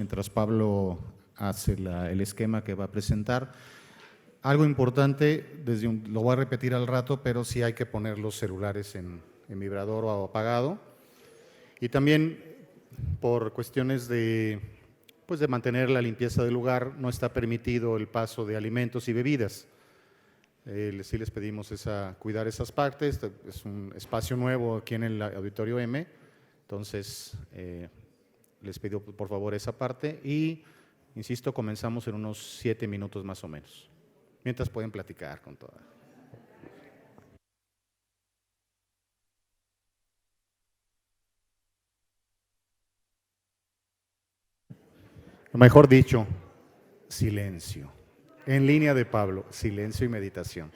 mientras Pablo hace el esquema que va a presentar. Algo importante, lo voy a repetir al rato, pero sí hay que poner los celulares en vibrador o apagado. Y también por cuestiones pues de mantener la limpieza del lugar, no está permitido el paso de alimentos y bebidas. Sí les pedimos cuidar esas partes. Es un espacio nuevo aquí en el Auditorio M, entonces les pido por favor esa parte y, insisto, comenzamos en unos 7 minutos más o menos. Mientras pueden platicar con toda. Mejor dicho, silencio. En línea de Pablo, silencio y meditación.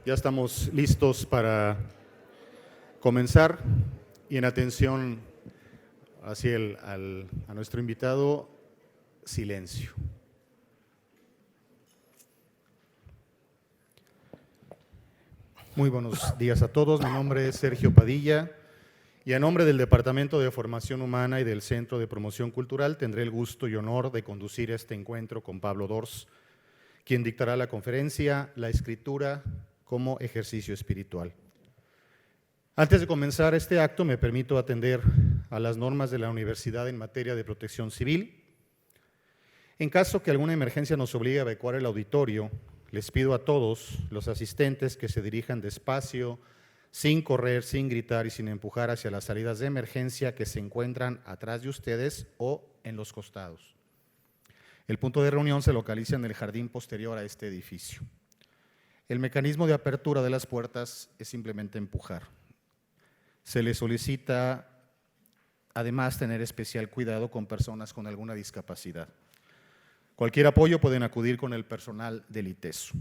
Ya estamos listos para comenzar y en atención hacia a nuestro invitado, silencio. Muy buenos días a todos, mi nombre es Sergio Padilla y a nombre del Departamento de Formación Humana y del Centro de Promoción Cultural tendré el gusto y honor de conducir este encuentro con Pablo Dors, quien dictará la conferencia La escritura como ejercicio espiritual. Antes de comenzar este acto, me permito atender a las normas de la universidad en materia de protección civil. En caso que alguna emergencia nos obligue a evacuar el auditorio, les pido a todos los asistentes que se dirijan despacio, sin correr, sin gritar y sin empujar hacia las salidas de emergencia que se encuentran atrás de ustedes o en los costados. El punto de reunión se localiza en el jardín posterior a este edificio. El mecanismo de apertura de las puertas es simplemente empujar. Se les solicita además tener especial cuidado con personas con alguna discapacidad. Cualquier apoyo pueden acudir con el personal del ITESO.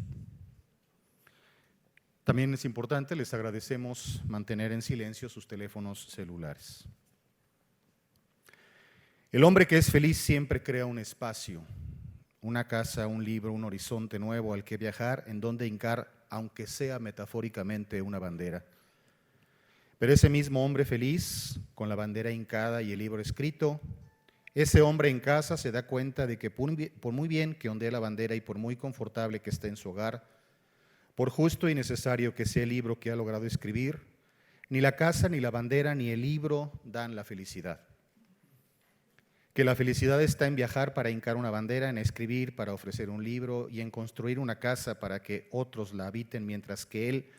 También es importante, les agradecemos mantener en silencio sus teléfonos celulares. El hombre que es feliz siempre crea un espacio, una casa, un libro, un horizonte nuevo al que viajar, en donde hincar, aunque sea metafóricamente, una bandera. Pero ese mismo hombre feliz, con la bandera hincada y el libro escrito, ese hombre en casa se da cuenta de que por muy bien que ondee la bandera y por muy confortable que esté en su hogar, por justo y necesario que sea el libro que ha logrado escribir, ni la casa, ni la bandera, ni el libro dan la felicidad. Que la felicidad está en viajar para hincar una bandera, en escribir para ofrecer un libro y en construir una casa para que otros la habiten, mientras que él,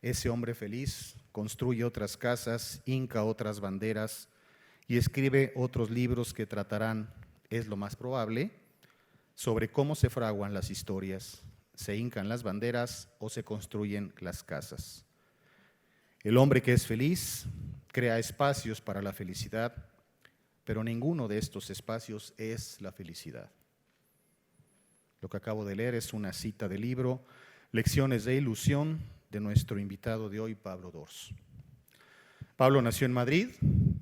ese hombre feliz, construye otras casas, hinca otras banderas y escribe otros libros que tratarán, es lo más probable, sobre cómo se fraguan las historias, se hincan las banderas o se construyen las casas. El hombre que es feliz crea espacios para la felicidad, pero ninguno de estos espacios es la felicidad. Lo que acabo de leer es una cita del libro Lecciones de Ilusión de nuestro invitado de hoy, Pablo Dors. Pablo nació en Madrid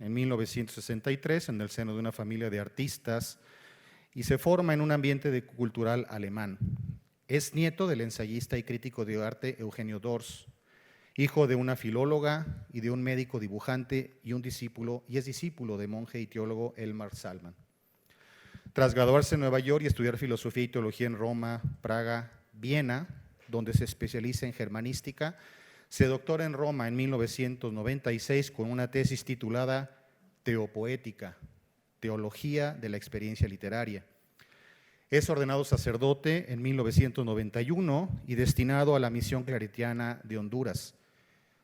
en 1963 en el seno de una familia de artistas y se forma en un ambiente cultural alemán. Es nieto del ensayista y crítico de arte Eugenio Dors, hijo de una filóloga y de un médico dibujante y es discípulo de monje y teólogo Elmar Salman. Tras graduarse en Nueva York y estudiar filosofía y teología en Roma, Praga, Viena, donde se especializa en germanística, se doctora en Roma en 1996 con una tesis titulada Teopoética, Teología de la Experiencia Literaria. Es ordenado sacerdote en 1991 y destinado a la misión claretiana de Honduras,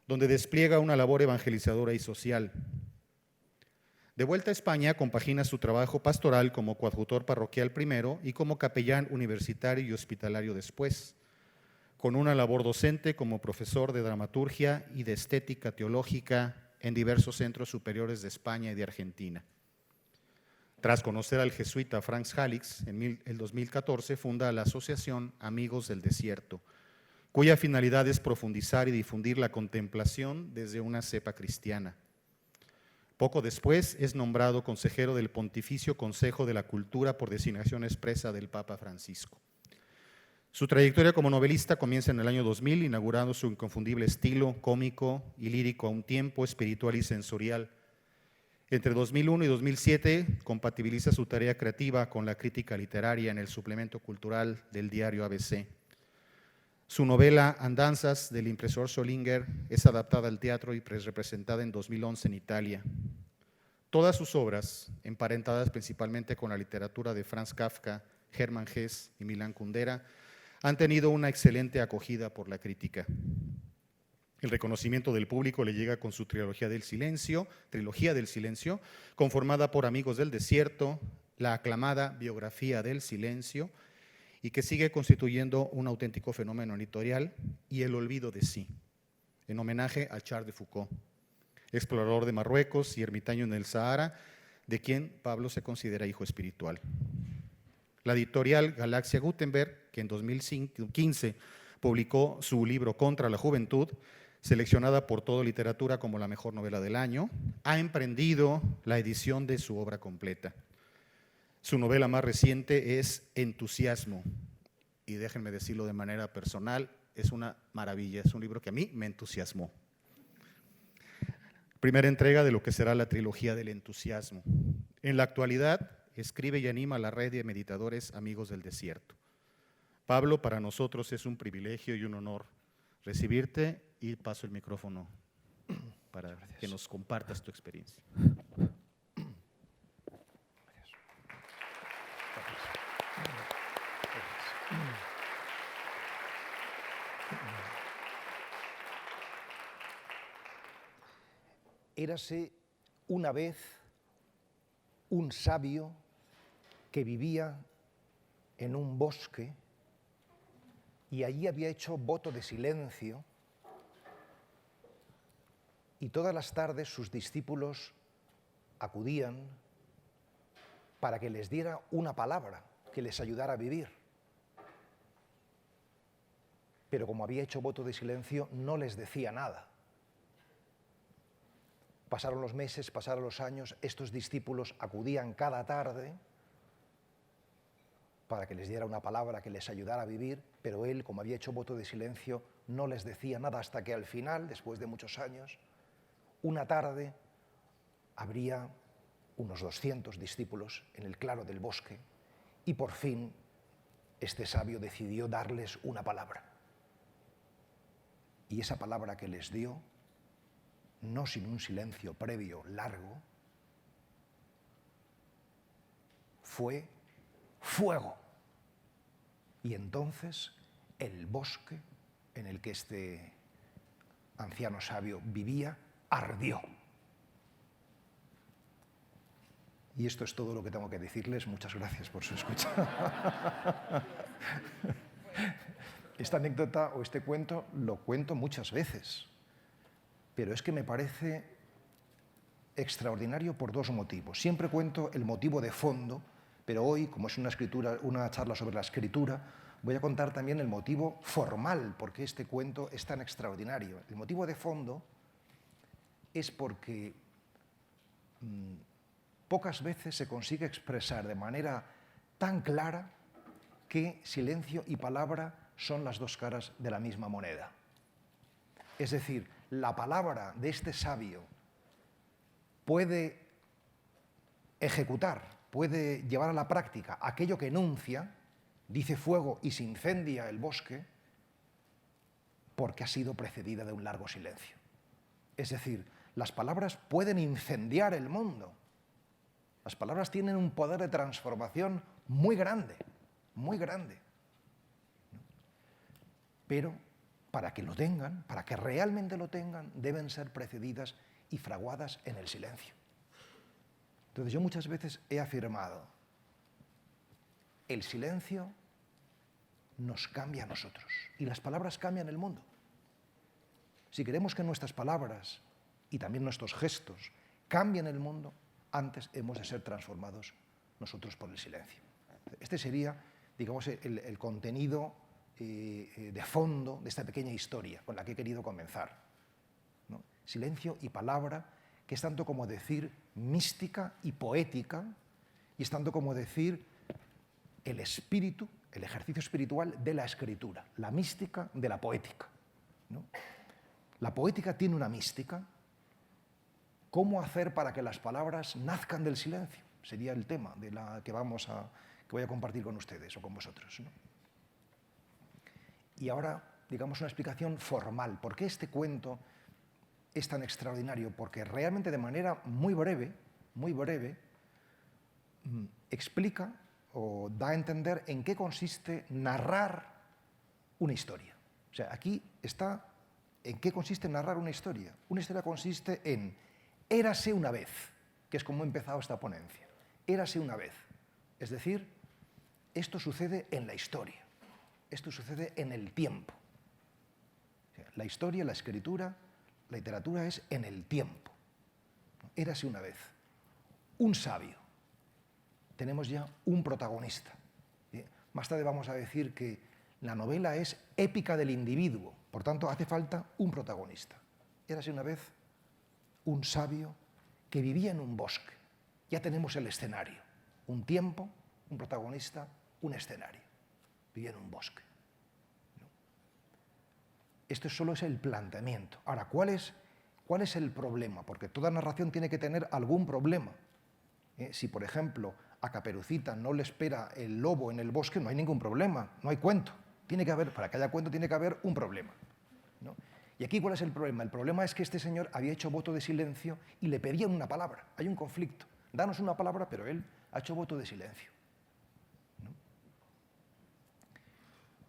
donde despliega una labor evangelizadora y social. De vuelta a España, compagina su trabajo pastoral como coadjutor parroquial primero y como capellán universitario y hospitalario después, con una labor docente como profesor de dramaturgia y de estética teológica en diversos centros superiores de España y de Argentina. Tras conocer al jesuita Franz Halix, en el 2014 funda la Asociación Amigos del Desierto, cuya finalidad es profundizar y difundir la contemplación desde una cepa cristiana. Poco después es nombrado consejero del Pontificio Consejo de la Cultura por designación expresa del Papa Francisco. Su trayectoria como novelista comienza en el año 2000, inaugurando su inconfundible estilo cómico y lírico a un tiempo espiritual y sensorial. Entre 2001 y 2007 compatibiliza su tarea creativa con la crítica literaria en el suplemento cultural del diario ABC. Su novela Andanzas del impresor Solinger es adaptada al teatro y representada en 2011 en Italia. Todas sus obras, emparentadas principalmente con la literatura de Franz Kafka, Hermann Hesse y Milan Kundera, han tenido una excelente acogida por la crítica. El reconocimiento del público le llega con su trilogía del silencio, conformada por Amigos del Desierto, la aclamada Biografía del Silencio, y que sigue constituyendo un auténtico fenómeno editorial, y El olvido de sí, en homenaje a Charles de Foucault, explorador de Marruecos y ermitaño en el Sahara, de quien Pablo se considera hijo espiritual. La editorial Galaxia Gutenberg, que en 2015 publicó su libro Contra la Juventud, seleccionada por Todo Literatura como la mejor novela del año. Ha emprendido la edición de su obra completa. Su novela más reciente es Entusiasmo, y déjenme decirlo de manera personal, es una maravilla, es un libro que a mí me entusiasmó. Primera entrega de lo que será la trilogía del entusiasmo. En la actualidad, escribe y anima a la red de meditadores Amigos del Desierto. Pablo, para nosotros es un privilegio y un honor recibirte, y paso el micrófono para que nos compartas tu experiencia. Érase una vez un sabio que vivía en un bosque y allí había hecho voto de silencio, y todas las tardes sus discípulos acudían para que les diera una palabra que les ayudara a vivir. Pero como había hecho voto de silencio, no les decía nada. Pasaron los meses, pasaron los años, estos discípulos acudían cada tarde para que les diera una palabra que les ayudara a vivir, pero él, como había hecho voto de silencio, no les decía nada, hasta que al final, después de muchos años, una tarde habría unos 200 discípulos en el claro del bosque, y por fin este sabio decidió darles una palabra. Y esa palabra que les dio, no sin un silencio previo largo, fue fuego. Y entonces el bosque en el que este anciano sabio vivía ardió. Y esto es todo lo que tengo que decirles. Muchas gracias por su escucha. Esta anécdota o este cuento lo cuento muchas veces, pero es que me parece extraordinario por dos motivos. Siempre cuento el motivo de fondo, pero hoy, como es una charla sobre la escritura, voy a contar también el motivo formal, porque este cuento es tan extraordinario. El motivo de fondo es porque pocas veces se consigue expresar de manera tan clara que silencio y palabra son las dos caras de la misma moneda. Es decir, la palabra de este sabio puede ejecutar, puede llevar a la práctica aquello que enuncia, dice fuego y se incendia el bosque, porque ha sido precedida de un largo silencio. Es decir, las palabras pueden incendiar el mundo. Las palabras tienen un poder de transformación muy grande, muy grande. Pero para que lo tengan, para que realmente lo tengan, deben ser precedidas y fraguadas en el silencio. Entonces yo muchas veces he afirmado, el silencio nos cambia a nosotros y las palabras cambian el mundo. Si queremos que nuestras palabras y también nuestros gestos cambien el mundo, antes hemos de ser transformados nosotros por el silencio. Este sería, digamos, el contenido de fondo de esta pequeña historia con la que he querido comenzar, ¿no? Silencio y palabra, que es tanto como decir mística y poética, y es tanto como decir el espíritu, el ejercicio espiritual de la escritura, la mística de la poética, ¿no? La poética tiene una mística. ¿Cómo hacer para que las palabras nazcan del silencio? Sería el tema de que voy a compartir con ustedes o con vosotros, ¿no? Y ahora, digamos, una explicación formal. ¿Por qué este cuento es tan extraordinario? Porque realmente de manera muy breve, explica o da a entender en qué consiste narrar una historia. O sea, aquí está en qué consiste narrar una historia. Una historia consiste en érase una vez, que es como he empezado esta ponencia. Érase una vez. Es decir, esto sucede en la historia. Esto sucede en el tiempo. La historia, la escritura, la literatura es en el tiempo. Érase una vez un sabio. Tenemos ya un protagonista. Más tarde vamos a decir que La novela es épica del individuo, por tanto hace falta un protagonista. Érase una vez un sabio que vivía en un bosque. Ya tenemos el escenario, un tiempo, un protagonista, un escenario. Vivía en un bosque. Esto solo es el planteamiento. Ahora, ¿cuál es el problema? Porque toda narración tiene que tener algún problema. Si, por ejemplo, a Caperucita no le espera el lobo en el bosque, no hay ningún problema, no hay cuento. Para que haya cuento tiene que haber un problema, ¿no? Y aquí, ¿cuál es el problema? El problema es que este señor había hecho voto de silencio y le pedían una palabra. Hay un conflicto. Danos una palabra, pero él ha hecho voto de silencio, ¿no?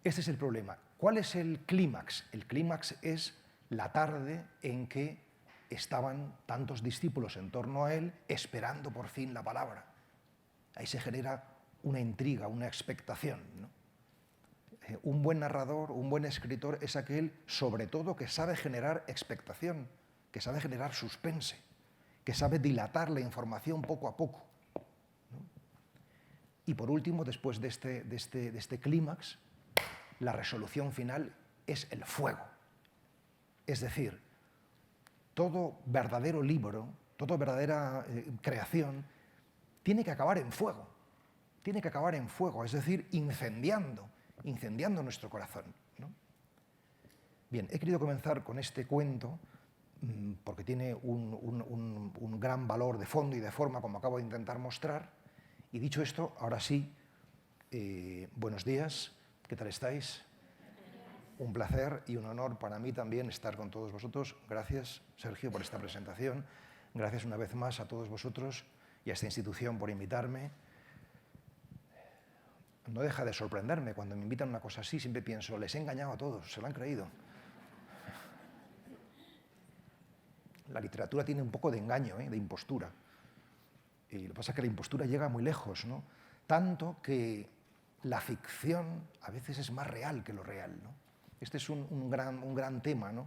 Este es el problema. ¿Cuál es el clímax? El clímax es la tarde en que estaban tantos discípulos en torno a él esperando por fin la palabra. Ahí se genera una intriga, una expectación, ¿no? Un buen narrador, un buen escritor es aquel, sobre todo, que sabe generar expectación, que sabe generar suspense, que sabe dilatar la información poco a poco, ¿no? Y por último, después de este clímax, la resolución final es el fuego. Es decir, todo verdadero libro, toda verdadera creación, tiene que acabar en fuego. Tiene que acabar en fuego, es decir, incendiando nuestro corazón, ¿no? Bien, he querido comenzar con este cuento porque tiene un gran valor de fondo y de forma, como acabo de intentar mostrar. Y dicho esto, ahora sí, buenos días, ¿qué tal estáis? Un placer y un honor para mí también estar con todos vosotros. Gracias, Sergio, por esta presentación. Gracias una vez más a todos vosotros y a esta institución por invitarme. No deja de sorprenderme cuando me invitan a una cosa así, siempre pienso, les he engañado a todos, se lo han creído. La literatura tiene un poco de engaño, de impostura. Y lo que pasa es que la impostura llega muy lejos, ¿no? Tanto que la ficción a veces es más real que lo real, ¿no? Este es un gran tema, ¿no?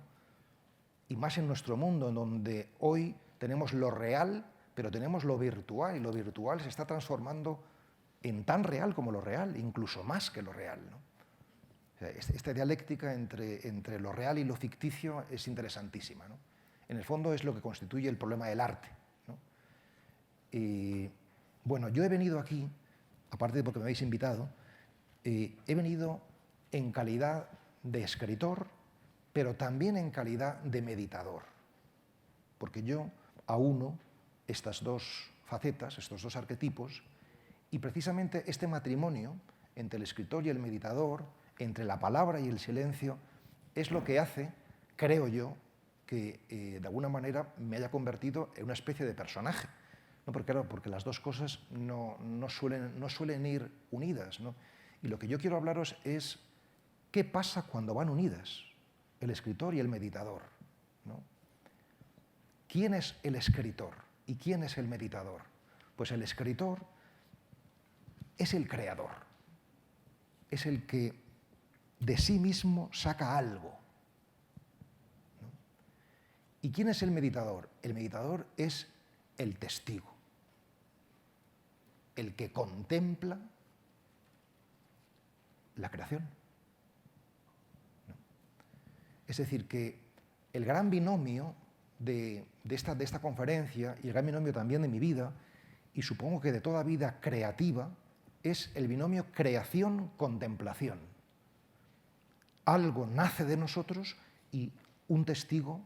Y más en nuestro mundo, en donde hoy tenemos lo real, pero tenemos lo virtual, y lo virtual se está transformando en tan real como lo real, incluso más que lo real, ¿no? O sea, esta dialéctica entre lo real y lo ficticio es interesantísima, ¿no? En el fondo es lo que constituye el problema del arte, ¿no? Y bueno, yo he venido aquí, aparte de porque me habéis invitado, he venido en calidad de escritor, pero también en calidad de meditador, porque yo auno estas dos facetas, estos dos arquetipos, y precisamente este matrimonio entre el escritor y el meditador, entre la palabra y el silencio, es lo que hace, creo yo, que de alguna manera me haya convertido en una especie de personaje, ¿no? Porque las dos cosas no suelen ir unidas, ¿no? Y lo que yo quiero hablaros es qué pasa cuando van unidas el escritor y el meditador, ¿no? ¿Quién es el escritor y quién es el meditador? Pues el escritor es el creador, es el que de sí mismo saca algo, ¿no? ¿Y quién es el meditador? El meditador es el testigo, el que contempla la creación, ¿no? Es decir, que el gran binomio de esta conferencia y el gran binomio también de mi vida, y supongo que de toda vida creativa, es el binomio creación-contemplación. Algo nace de nosotros y un testigo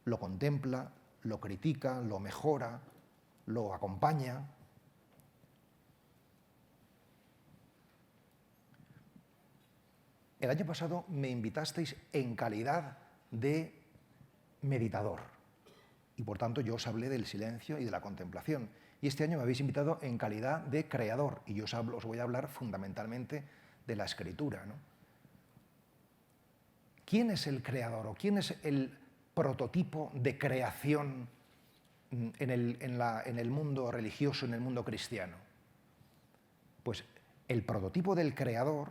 lo contempla, lo critica, lo mejora, lo acompaña. El año pasado me invitasteis en calidad de meditador y por tanto yo os hablé del silencio y de la contemplación. Y este año me habéis invitado en calidad de creador y yo os voy a hablar fundamentalmente de la escritura, ¿no? ¿Quién es el creador o quién es el prototipo de creación en el mundo religioso, en el mundo cristiano? Pues el prototipo del creador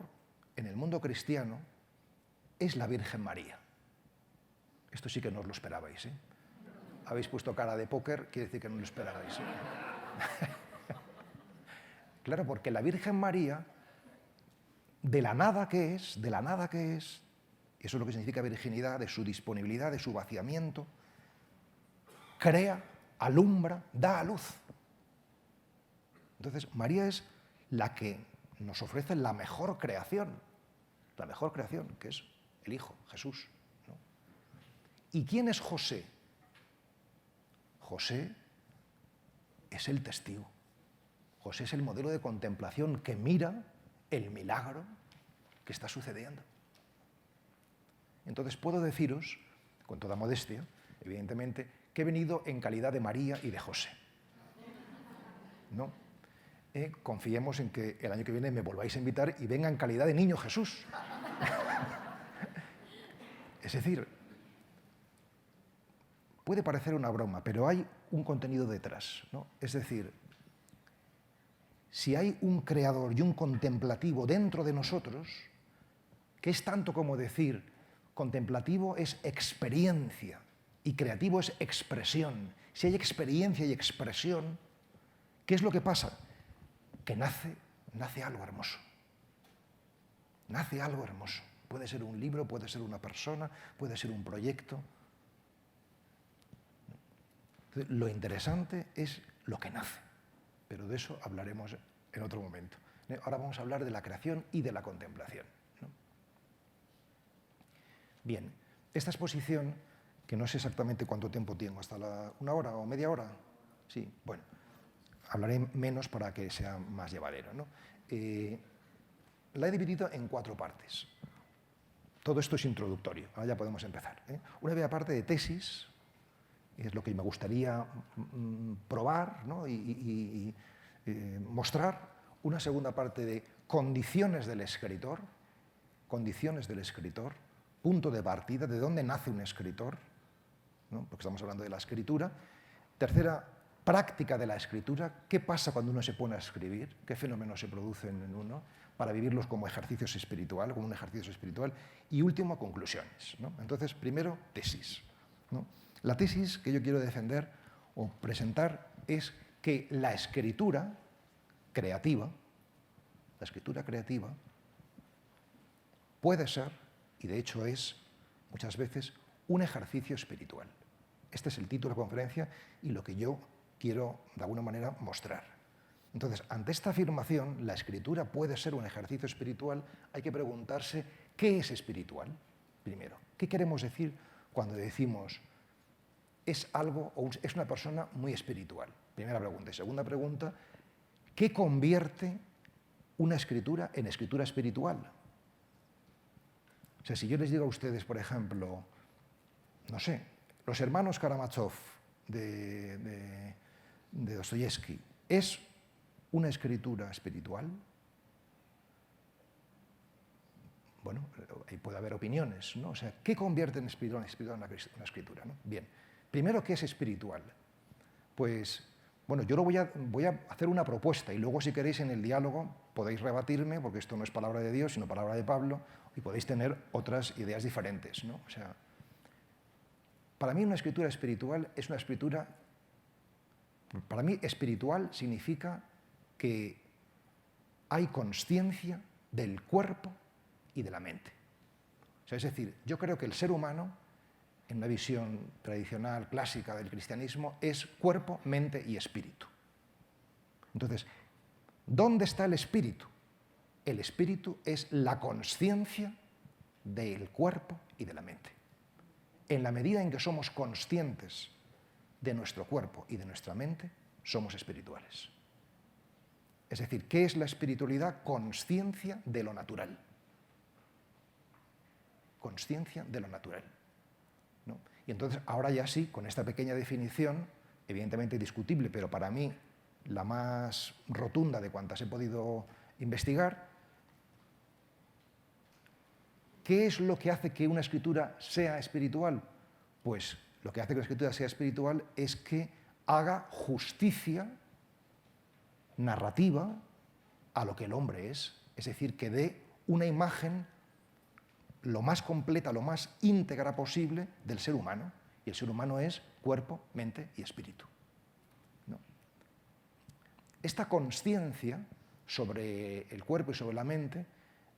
en el mundo cristiano es la Virgen María. Esto sí que no os lo esperabais, ¿eh? Habéis puesto cara de póker, quiere decir que no lo esperabais, ¿eh? Claro, porque la Virgen María de la nada que es, eso es lo que significa virginidad, de su disponibilidad, de su vaciamiento, crea, alumbra, da a luz. Entonces, María es la que nos ofrece la mejor creación, que es el Hijo, Jesús, ¿no? ¿Y quién es José? José es el testigo. José es el modelo de contemplación que mira el milagro que está sucediendo. Entonces puedo deciros, con toda modestia, evidentemente, que he venido en calidad de María y de José. ¿No? Confiemos en que el año que viene me volváis a invitar y venga en calidad de niño Jesús. Es decir, puede parecer una broma, pero hay un contenido detrás, ¿no? Es decir, si hay un creador y un contemplativo dentro de nosotros, que es tanto como decir, contemplativo es experiencia y creativo es expresión. Si hay experiencia y expresión, ¿qué es lo que pasa? Que nace algo hermoso. Nace algo hermoso. Puede ser un libro, puede ser una persona, puede ser un proyecto. Lo interesante es lo que nace, pero de eso hablaremos en otro momento. Ahora vamos a hablar de la creación y de la contemplación, ¿no? Bien, esta exposición, que no sé exactamente cuánto tiempo tengo, hasta una hora o media hora, sí, bueno, hablaré menos para que sea más llevadero, ¿no? La he dividido en 4 partes. Todo esto es introductorio, ahora ya podemos empezar, ¿eh? Una primera parte de tesis, es lo que me gustaría probar, ¿no? y mostrar. Una segunda parte de condiciones del escritor, punto de partida, de dónde nace un escritor, ¿no? Porque estamos hablando de la escritura. Tercera, práctica de la escritura, qué pasa cuando uno se pone a escribir, qué fenómenos se producen en uno, para vivirlos como ejercicios espiritual, como un ejercicio espiritual. Y último, conclusiones, ¿no? Entonces, primero, tesis, ¿no? La tesis que yo quiero defender o presentar es que la escritura creativa puede ser, y de hecho es muchas veces, un ejercicio espiritual. Este es el título de la conferencia y lo que yo quiero de alguna manera mostrar. Entonces, ante esta afirmación, la escritura puede ser un ejercicio espiritual, hay que preguntarse ¿qué es espiritual? Primero, ¿qué queremos decir cuando decimos es algo o es una persona muy espiritual? Primera pregunta. Y segunda pregunta, ¿qué convierte una escritura en escritura espiritual? O sea, si yo les digo a ustedes, por ejemplo, no sé, Los hermanos Karamazov de Dostoyevsky, ¿es una escritura espiritual? Bueno, ahí puede haber opiniones, ¿no? O sea, ¿qué convierte en espiritual una escritura, ¿no? Bien, primero, ¿qué es espiritual? Pues, bueno, yo voy a hacer una propuesta y luego, si queréis, en el diálogo podéis rebatirme, porque esto no es palabra de Dios, sino palabra de Pablo, y podéis tener otras ideas diferentes, ¿no? O sea, para mí una escritura espiritual es una escritura... Para mí espiritual significa que hay consciencia del cuerpo y de la mente. O sea, es decir, yo creo que el ser humano, en una visión tradicional, clásica del cristianismo, es cuerpo, mente y espíritu. Entonces, ¿dónde está el espíritu? El espíritu es la consciencia del cuerpo y de la mente. En la medida en que somos conscientes de nuestro cuerpo y de nuestra mente, somos espirituales. Es decir, ¿qué es la espiritualidad? Consciencia de lo natural. Consciencia de lo natural, ¿no? Y entonces, ahora ya sí, con esta pequeña definición, evidentemente discutible, pero para mí la más rotunda de cuantas he podido investigar, ¿qué es lo que hace que una escritura sea espiritual? Pues lo que hace que una escritura sea espiritual es que haga justicia narrativa a lo que el hombre es decir, que dé una imagen lo más completa, lo más íntegra posible del ser humano, y el ser humano es cuerpo, mente y espíritu, ¿no? Esta consciencia sobre el cuerpo y sobre la mente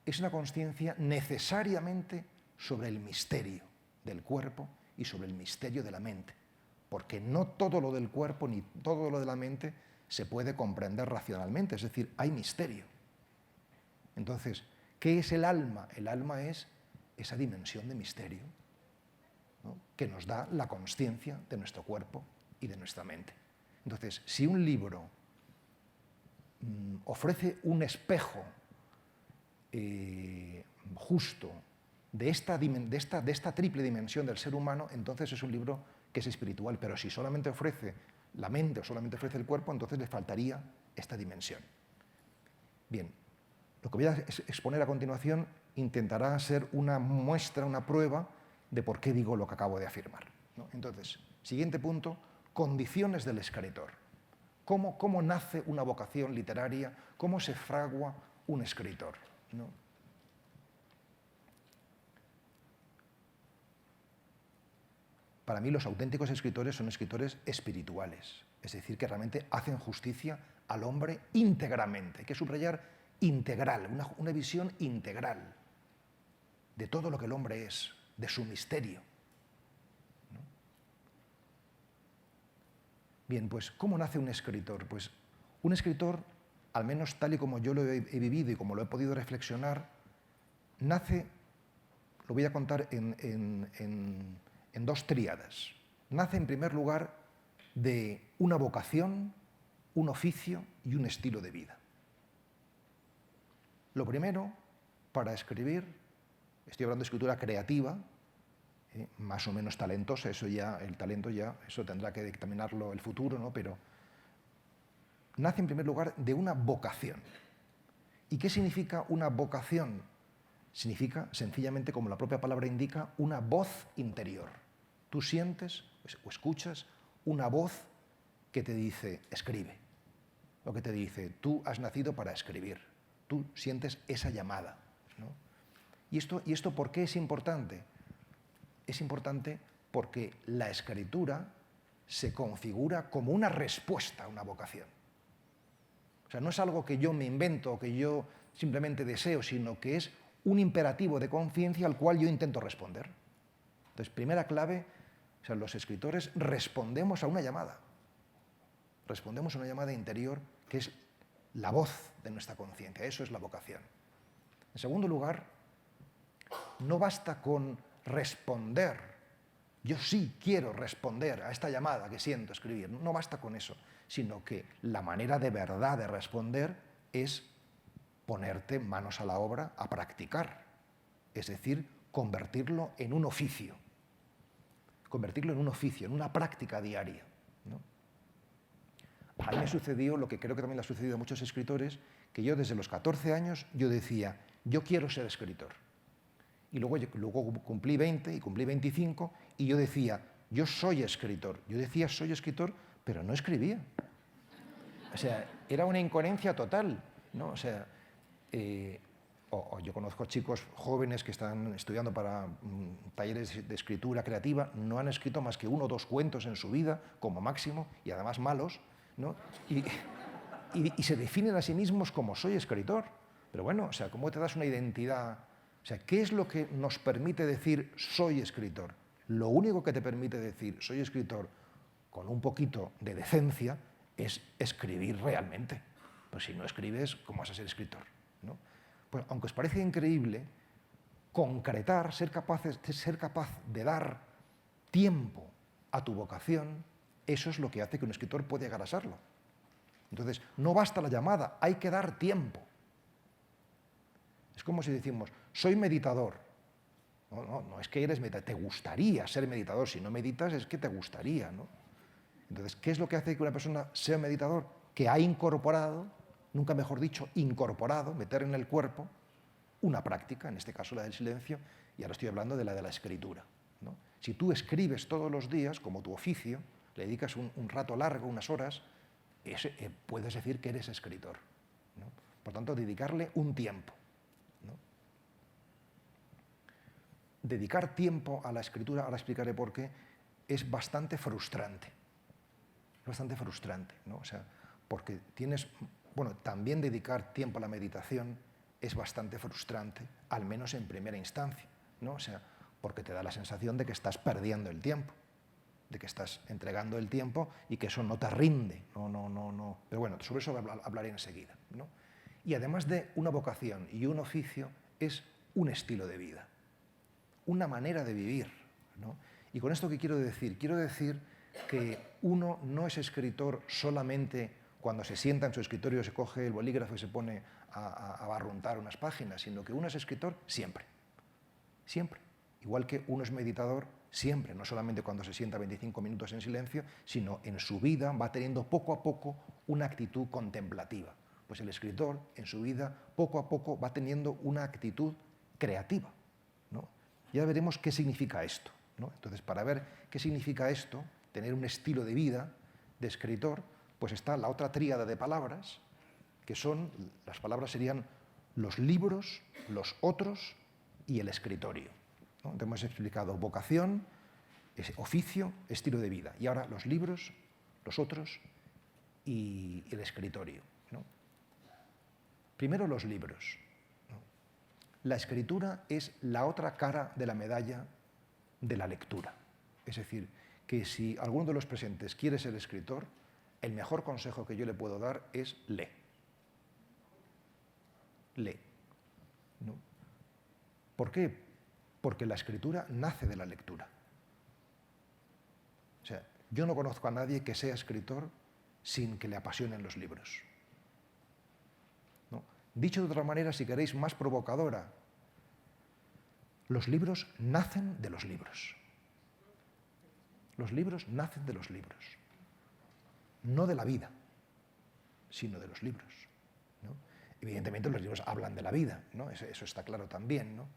es una conciencia necesariamente sobre el misterio del cuerpo y sobre el misterio de la mente, porque no todo lo del cuerpo ni todo lo de la mente se puede comprender racionalmente, es decir, hay misterio. Entonces, ¿qué es el alma? El alma es esa dimensión de misterio, ¿no?, que nos da la consciencia de nuestro cuerpo y de nuestra mente. Entonces, si un libro ofrece un espejo justo de esta triple dimensión del ser humano, entonces es un libro que es espiritual, pero si solamente ofrece la mente o solamente ofrece el cuerpo, entonces le faltaría esta dimensión. Bien, lo que voy a exponer a continuación intentará ser una muestra, una prueba de por qué digo lo que acabo de afirmar, ¿no? Entonces, siguiente punto, condiciones del escritor. ¿Cómo nace una vocación literaria? ¿Cómo se fragua un escritor, ¿no? Para mí los auténticos escritores son escritores espirituales, es decir, que realmente hacen justicia al hombre íntegramente. Hay que subrayar integral, una visión integral de todo lo que el hombre es, de su misterio, ¿no? Bien, pues ¿cómo nace un escritor? Pues un escritor, al menos tal y como yo lo he vivido y como lo he podido reflexionar, nace, lo voy a contar en dos tríadas. Nace en primer lugar de una vocación, un oficio y un estilo de vida. Lo primero, para escribir, estoy hablando de escritura creativa, más o menos talentosa, el talento ya, eso tendrá que dictaminarlo el futuro, ¿no? Pero nace en primer lugar de una vocación. ¿Y qué significa una vocación? Significa, sencillamente, como la propia palabra indica, una voz interior. Tú sientes o escuchas una voz que te dice, escribe. O que te dice, tú has nacido para escribir. Tú sientes esa llamada, ¿no? ¿Y esto por qué es importante? Es importante porque la escritura se configura como una respuesta a una vocación. O sea, no es algo que yo me invento o que yo simplemente deseo, sino que es un imperativo de conciencia al cual yo intento responder. Entonces, primera clave, o sea, los escritores respondemos a una llamada. Respondemos a una llamada interior que es la voz de nuestra conciencia. Eso es la vocación. En segundo lugar, no basta con responder. Yo sí quiero responder a esta llamada que siento escribir. No basta con eso, sino que la manera de verdad de responder es ponerte manos a la obra a practicar. Es decir, convertirlo en un oficio. Convertirlo en un oficio, en una práctica diaria, ¿no? A mí me sucedió lo que creo que también le ha sucedido a muchos escritores, que yo desde los 14 años yo decía, yo quiero ser escritor. Y luego cumplí 20 y cumplí 25 y yo decía, yo soy escritor. Yo decía, soy escritor, pero no escribía. O sea, era una incoherencia total, ¿no? O sea, yo conozco chicos jóvenes que están estudiando para talleres de escritura creativa, no han escrito más que 1 o 2 cuentos en su vida, como máximo, y además malos, ¿no? Y se definen a sí mismos como soy escritor. Pero bueno, o sea, ¿cómo te das una identidad? O sea, ¿qué es lo que nos permite decir soy escritor? Lo único que te permite decir soy escritor con un poquito de decencia es escribir realmente. Pues si no escribes, ¿cómo vas a ser escritor, ¿no? Pues aunque os parece increíble, concretar, ser capaz de dar tiempo a tu vocación, eso es lo que hace que un escritor pueda llegar a serlo. Entonces, no basta la llamada, hay que dar tiempo. Es como si decimos, soy meditador. No es que eres meditador, te gustaría ser meditador. Si no meditas es que te gustaría, ¿no? Entonces, ¿qué es lo que hace que una persona sea meditador? Que ha incorporado, nunca mejor dicho, incorporado, meter en el cuerpo, una práctica, en este caso la del silencio, y ahora estoy hablando de la escritura, ¿no? Si tú escribes todos los días, como tu oficio, le dedicas un rato largo, unas horas, puedes decir que eres escritor, ¿no? Por tanto, dedicarle un tiempo, ¿no? Dedicar tiempo a la escritura, ahora explicaré por qué, es bastante frustrante. Es bastante frustrante, ¿no? O sea, porque también dedicar tiempo a la meditación es bastante frustrante, al menos en primera instancia, ¿no? O sea, porque te da la sensación de que estás perdiendo el tiempo, de que estás entregando el tiempo y que eso no te rinde. No. Pero bueno, sobre eso hablaré enseguida, ¿no? Y además de una vocación y un oficio, es un estilo de vida, una manera de vivir, ¿no? ¿Y con esto qué quiero decir? Quiero decir que uno no es escritor solamente cuando se sienta en su escritorio, se coge el bolígrafo y se pone a barruntar unas páginas, sino que uno es escritor siempre, siempre. Igual que uno es meditador siempre, no solamente cuando se sienta 25 minutos en silencio, sino en su vida va teniendo poco a poco una actitud contemplativa. Pues el escritor en su vida poco a poco va teniendo una actitud creativa, ¿no? Ya veremos qué significa esto, ¿no? Entonces, para ver qué significa esto, tener un estilo de vida de escritor, pues está la otra tríada de palabras, que son, las palabras serían los libros, los otros y el escritorio, ¿no? Entonces hemos explicado vocación, oficio, estilo de vida. Y ahora los libros, los otros y el escritorio, ¿no? Primero los libros, ¿no? La escritura es la otra cara de la medalla de la lectura. Es decir, que si alguno de los presentes quiere ser escritor, el mejor consejo que yo le puedo dar es lee. Lee, ¿no? ¿Por qué? Porque la escritura nace de la lectura. O sea, yo no conozco a nadie que sea escritor sin que le apasionen los libros, ¿no? Dicho de otra manera, si queréis, más provocadora, los libros nacen de los libros. Los libros nacen de los libros. No de la vida, sino de los libros, ¿no? Evidentemente los libros hablan de la vida, ¿no? Eso está claro también, ¿no?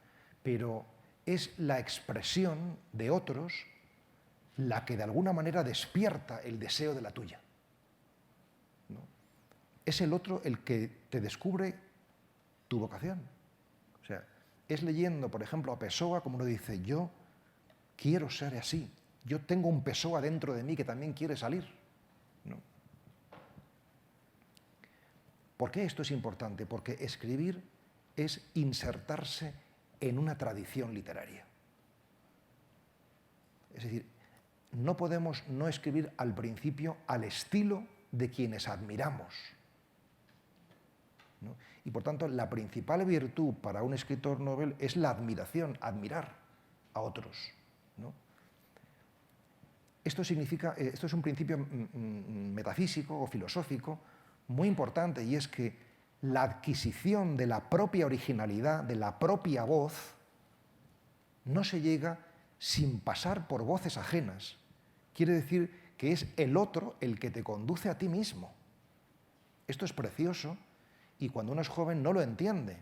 Pero es la expresión de otros la que de alguna manera despierta el deseo de la tuya, ¿no? Es el otro el que te descubre tu vocación. O sea, es leyendo, por ejemplo, a Pessoa, como uno dice, yo quiero ser así, yo tengo un Pessoa dentro de mí que también quiere salir, ¿no? ¿Por qué esto es importante? Porque escribir es insertarse en una tradición literaria. Es decir, no podemos no escribir al principio al estilo de quienes admiramos, ¿no? Y por tanto, la principal virtud para un escritor novel es la admiración, admirar a otros, ¿no? Esto es un principio metafísico o filosófico muy importante, y es que la adquisición de la propia originalidad, de la propia voz, no se llega sin pasar por voces ajenas. Quiere decir que es el otro el que te conduce a ti mismo. Esto es precioso, y cuando uno es joven no lo entiende,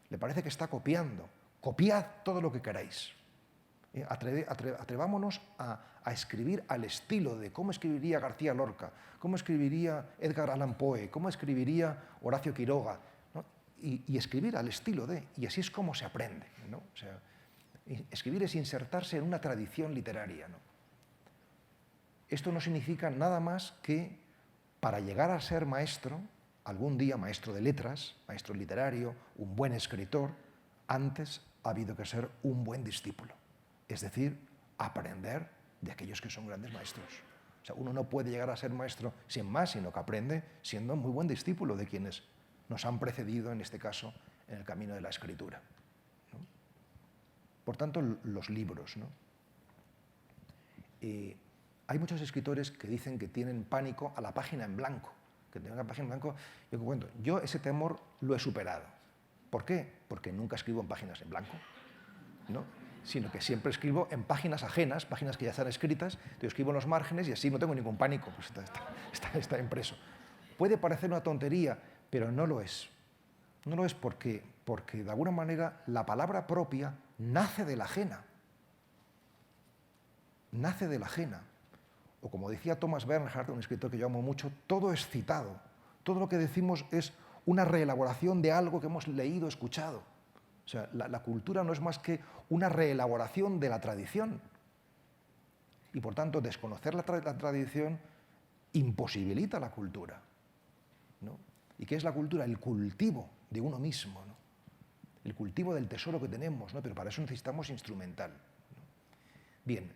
le parece que está copiando. Copiad todo lo que queráis. Atrevámonos a escribir al estilo de cómo escribiría García Lorca, cómo escribiría Edgar Allan Poe, cómo escribiría Horacio Quiroga, ¿no? Y escribir al estilo de, y así es como se aprende, ¿no? O sea, escribir es insertarse en una tradición literaria, ¿no? Esto no significa nada más que para llegar a ser maestro, algún día maestro de letras, maestro literario, un buen escritor, antes ha habido que ser un buen discípulo. Es decir, aprender de aquellos que son grandes maestros. O sea, uno no puede llegar a ser maestro sin más, sino que aprende siendo muy buen discípulo de quienes nos han precedido, en este caso, en el camino de la escritura, ¿no? Por tanto, los libros, ¿no? Hay muchos escritores que dicen que tienen pánico a la página en blanco, que tienen la página en blanco. Yo cuento, yo ese temor lo he superado. ¿Por qué? Porque nunca escribo en páginas en blanco, ¿no? Sino que siempre escribo en páginas ajenas, páginas que ya están escritas, yo escribo en los márgenes y así no tengo ningún pánico, pues está impreso. Puede parecer una tontería, pero no lo es. No lo es porque de alguna manera la palabra propia nace de la ajena. Nace de la ajena. O como decía Thomas Bernhard, un escritor que yo amo mucho, todo es citado. Todo lo que decimos es una reelaboración de algo que hemos leído, escuchado. O sea, la cultura no es más que una reelaboración de la tradición. Y por tanto, desconocer la tradición imposibilita la cultura, ¿no? ¿Y qué es la cultura? El cultivo de uno mismo, ¿no? el cultivo del tesoro que tenemos, ¿no? Pero para eso necesitamos instrumental, ¿no? Bien,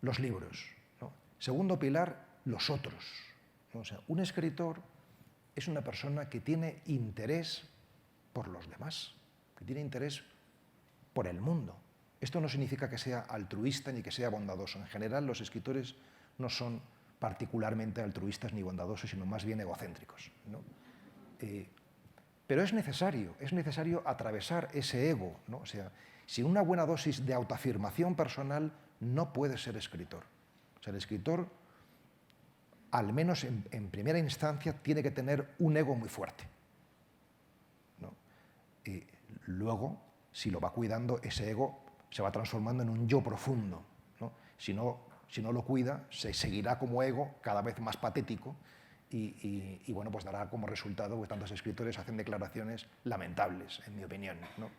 los libros, ¿no? Segundo pilar, los otros, ¿no? O sea, un escritor es una persona que tiene interés por los demás, que tiene interés por el mundo. Esto no significa que sea altruista ni que sea bondadoso. En general, los escritores no son particularmente altruistas ni bondadosos, sino más bien egocéntricos, ¿no? Pero es necesario atravesar ese ego, ¿no? O sea, sin una buena dosis de autoafirmación personal no puede ser escritor. O sea, el escritor, al menos en primera instancia, tiene que tener un ego muy fuerte, ¿no? Y luego, si lo va cuidando, ese ego se va transformando en un yo profundo, ¿no? Si no lo cuida, se seguirá como ego cada vez más patético y bueno, pues dará como resultado que tantos escritores hacen declaraciones lamentables, en mi opinión, ¿no?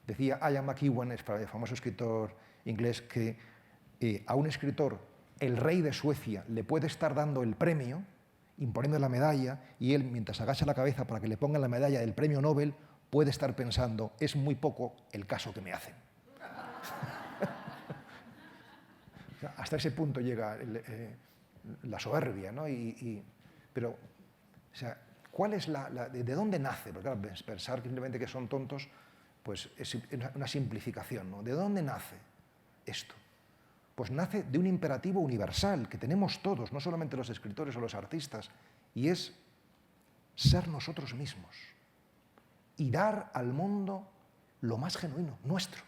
Decía Ian McEwan, el famoso escritor inglés, que a un escritor el rey de Suecia le puede estar dando el premio, imponiendo la medalla, y él, mientras agacha la cabeza para que le pongan la medalla del premio Nobel, puede estar pensando, es muy poco el caso que me hacen. O sea, hasta ese punto llega la soberbia, ¿no? Pero, o sea, ¿cuál es de dónde nace? Porque claro, pensar simplemente que son tontos, pues es una simplificación, ¿no? ¿De dónde nace esto? Pues nace de un imperativo universal que tenemos todos, no solamente los escritores o los artistas, y es ser nosotros mismos y dar al mundo lo más genuino nuestro,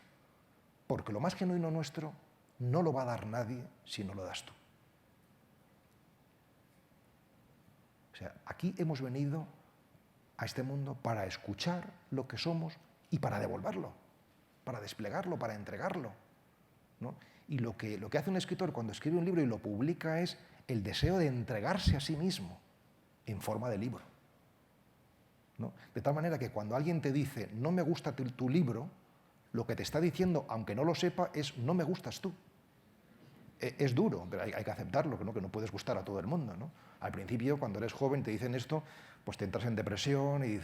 porque lo más genuino nuestro no lo va a dar nadie si no lo das tú. O sea, aquí hemos venido a este mundo para escuchar lo que somos y para devolverlo, para desplegarlo, para entregarlo, ¿no? Y lo que hace un escritor cuando escribe un libro y lo publica es el deseo de entregarse a sí mismo en forma de libro, ¿no? De tal manera que cuando alguien te dice no me gusta tu libro, lo que te está diciendo, aunque no lo sepa, es no me gustas tú. Es duro, pero hay que aceptarlo, ¿no? Que no puedes gustar a todo el mundo, ¿no? Al principio, cuando eres joven, te dicen esto, pues te entras en depresión y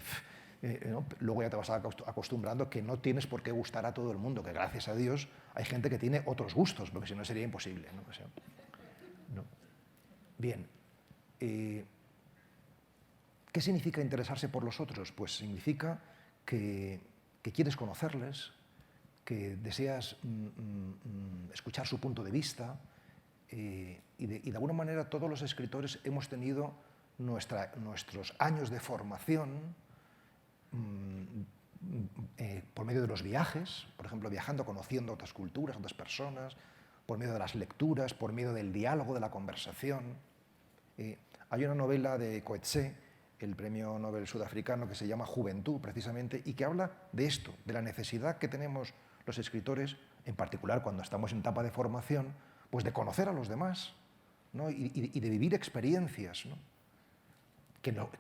¿no? Luego ya te vas acostumbrando que no tienes por qué gustar a todo el mundo, que gracias a Dios hay gente que tiene otros gustos, porque si no sería imposible, ¿no? O sea, ¿no? Bien. ¿Qué significa interesarse por los otros? Pues significa que quieres conocerles, que deseas escuchar su punto de vista y de alguna manera todos los escritores hemos tenido nuestros años de formación por medio de los viajes, por ejemplo, viajando, conociendo otras culturas, otras personas, por medio de las lecturas, por medio del diálogo, de la conversación. Hay una novela de Coetzee, el premio Nobel sudafricano, que se llama Juventud, precisamente, y que habla de esto, de la necesidad que tenemos los escritores, en particular cuando estamos en etapa de formación, pues de conocer a los demás, ¿no? y de vivir experiencias, ¿no?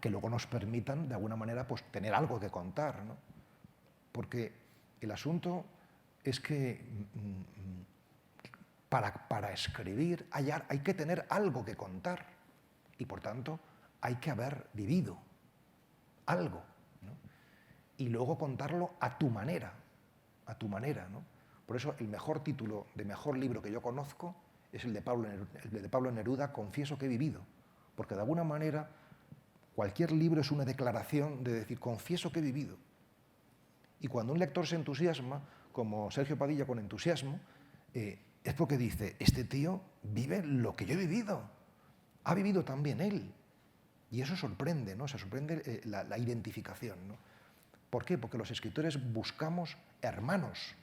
que luego nos permitan, de alguna manera, pues, tener algo que contar, ¿no? Porque el asunto es que para escribir hay que tener algo que contar y, por tanto, hay que haber vivido algo, ¿no? Y luego contarlo a tu manera, ¿no? Por eso el mejor título de mejor libro que yo conozco es el de Pablo Neruda, Confieso que he vivido, porque de alguna manera cualquier libro es una declaración de decir, confieso que he vivido. Y cuando un lector se entusiasma, como Sergio Padilla con entusiasmo, es porque dice, este tío vive lo que yo he vivido, ha vivido también él. Y eso sorprende, ¿no? O sea, sorprende la identificación, ¿no? ¿Por qué? Porque los escritores buscamos hermanos,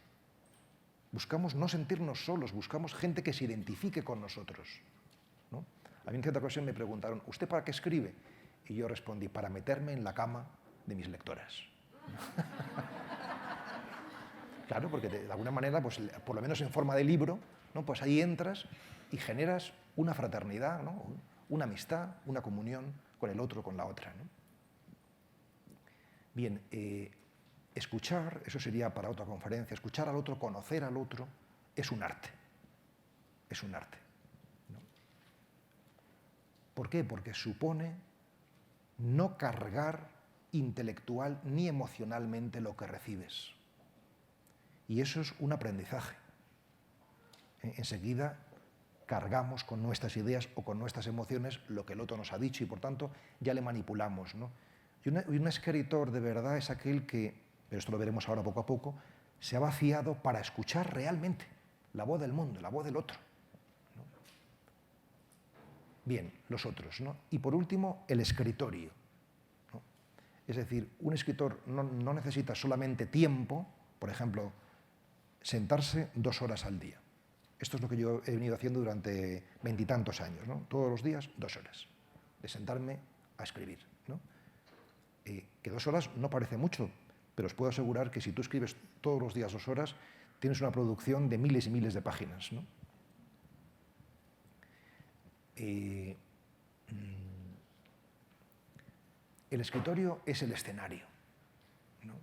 buscamos no sentirnos solos, buscamos gente que se identifique con nosotros, ¿no? A mí en cierta ocasión me preguntaron, ¿usted para qué escribe? Y yo respondí, para meterme en la cama de mis lectoras. Claro, porque de alguna manera, pues, por lo menos en forma de libro, ¿no? Pues ahí entras y generas una fraternidad, ¿no? Una amistad, una comunión con el otro, con la otra, ¿no? Bien, escuchar, eso sería para otra conferencia, escuchar al otro, conocer al otro, es un arte, ¿no? ¿Por qué? Porque supone no cargar intelectual ni emocionalmente lo que recibes. Y eso es un aprendizaje. Enseguida cargamos con nuestras ideas o con nuestras emociones lo que el otro nos ha dicho y por tanto ya le manipulamos, ¿no? Y un escritor de verdad es aquel que, pero esto lo veremos ahora poco a poco, se ha vaciado para escuchar realmente la voz del mundo, la voz del otro, ¿no? Bien, los otros, ¿no? Y por último, el escritorio, ¿no? Es decir, un escritor no necesita solamente tiempo, por ejemplo, sentarse 2 horas al día. Esto es lo que yo he venido haciendo durante 20 y tantos años, ¿no? Todos los días 2 horas de sentarme a escribir, ¿no? Que 2 horas no parece mucho, pero os puedo asegurar que si tú escribes todos los días 2 horas, tienes una producción de miles y miles de páginas, ¿no? El escritorio es el escenario, ¿no?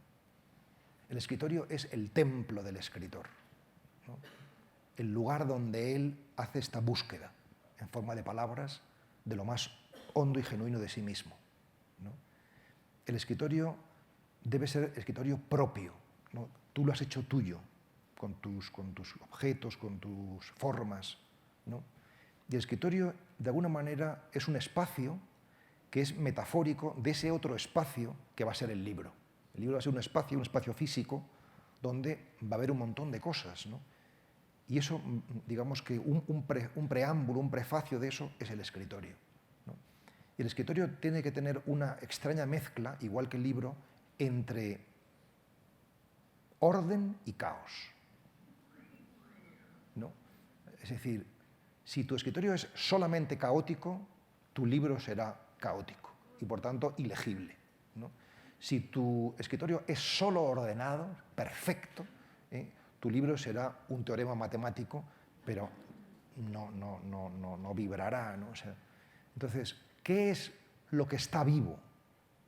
El escritorio es el templo del escritor, ¿no? El lugar donde él hace esta búsqueda en forma de palabras de lo más hondo y genuino de sí mismo, ¿no? El escritorio debe ser escritorio propio, ¿no? Tú lo has hecho tuyo, con tus objetos, con tus formas, ¿no? Y el escritorio, de alguna manera, es un espacio que es metafórico de ese otro espacio que va a ser el libro. El libro va a ser un espacio físico, donde va a haber un montón de cosas, ¿no? Y eso, digamos que un preámbulo, un prefacio de eso es el escritorio, ¿no? Y el escritorio tiene que tener una extraña mezcla, igual que el libro, entre orden y caos, ¿no? Es decir, si tu escritorio es solamente caótico, tu libro será caótico y, por tanto, ilegible, ¿no? Si tu escritorio es solo ordenado, perfecto, tu libro será un teorema matemático, pero no vibrará, ¿no? O sea, entonces, ¿qué es lo que está vivo?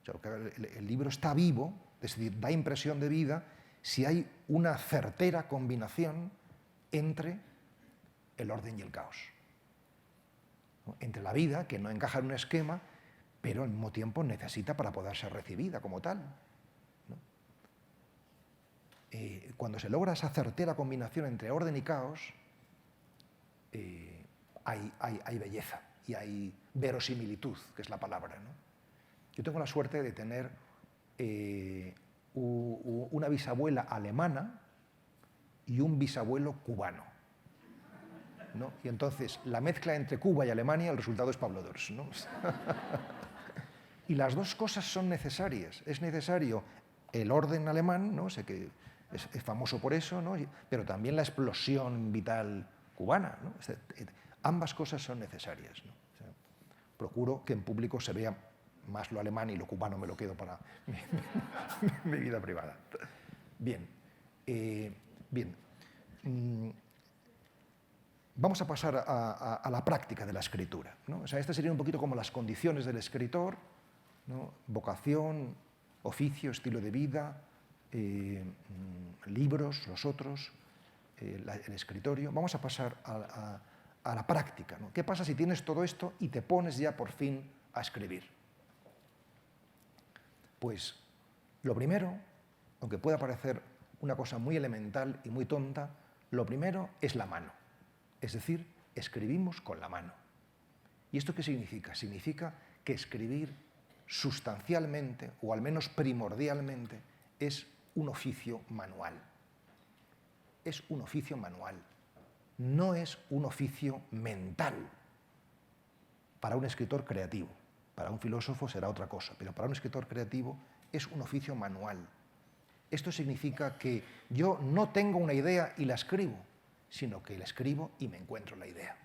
O sea, el libro está vivo, es decir, da impresión de vida si hay una certera combinación entre el orden y el caos, ¿no? Entre la vida, que no encaja en un esquema, pero al mismo tiempo necesita para poder ser recibida como tal, ¿no? Cuando se logra esa certera combinación entre orden y caos, hay belleza y hay verosimilitud, que es la palabra, ¿no? Yo tengo la suerte de tener una bisabuela alemana y un bisabuelo cubano, ¿no? Y entonces, la mezcla entre Cuba y Alemania, el resultado es Pablo Dors, ¿no? Y las dos cosas son necesarias. Es necesario el orden alemán, ¿no? Sé que es famoso por eso, ¿no? Pero también la explosión vital cubana, ¿no? Ambas cosas son necesarias, ¿no? O sea, procuro que en público se vea más lo alemán y lo cubano me lo quedo para mi vida privada. Bien. Bien. Vamos a pasar a la práctica de la escritura, ¿no? O sea, estas serían un poquito como las condiciones del escritor, ¿no? Vocación, oficio, estilo de vida, libros, los otros, el escritorio. Vamos a pasar a la práctica, ¿no? ¿Qué pasa si tienes todo esto y te pones ya por fin a escribir? Pues lo primero, aunque pueda parecer una cosa muy elemental y muy tonta, lo primero es la mano. Es decir, escribimos con la mano. ¿Y esto qué significa? Significa que escribir sustancialmente, o al menos primordialmente, es un oficio manual. Es un oficio manual. No es un oficio mental. Para un escritor creativo. Para un filósofo será otra cosa, pero para un escritor creativo es un oficio manual. Esto significa que yo no tengo una idea y la escribo, sino que la escribo y me encuentro la idea.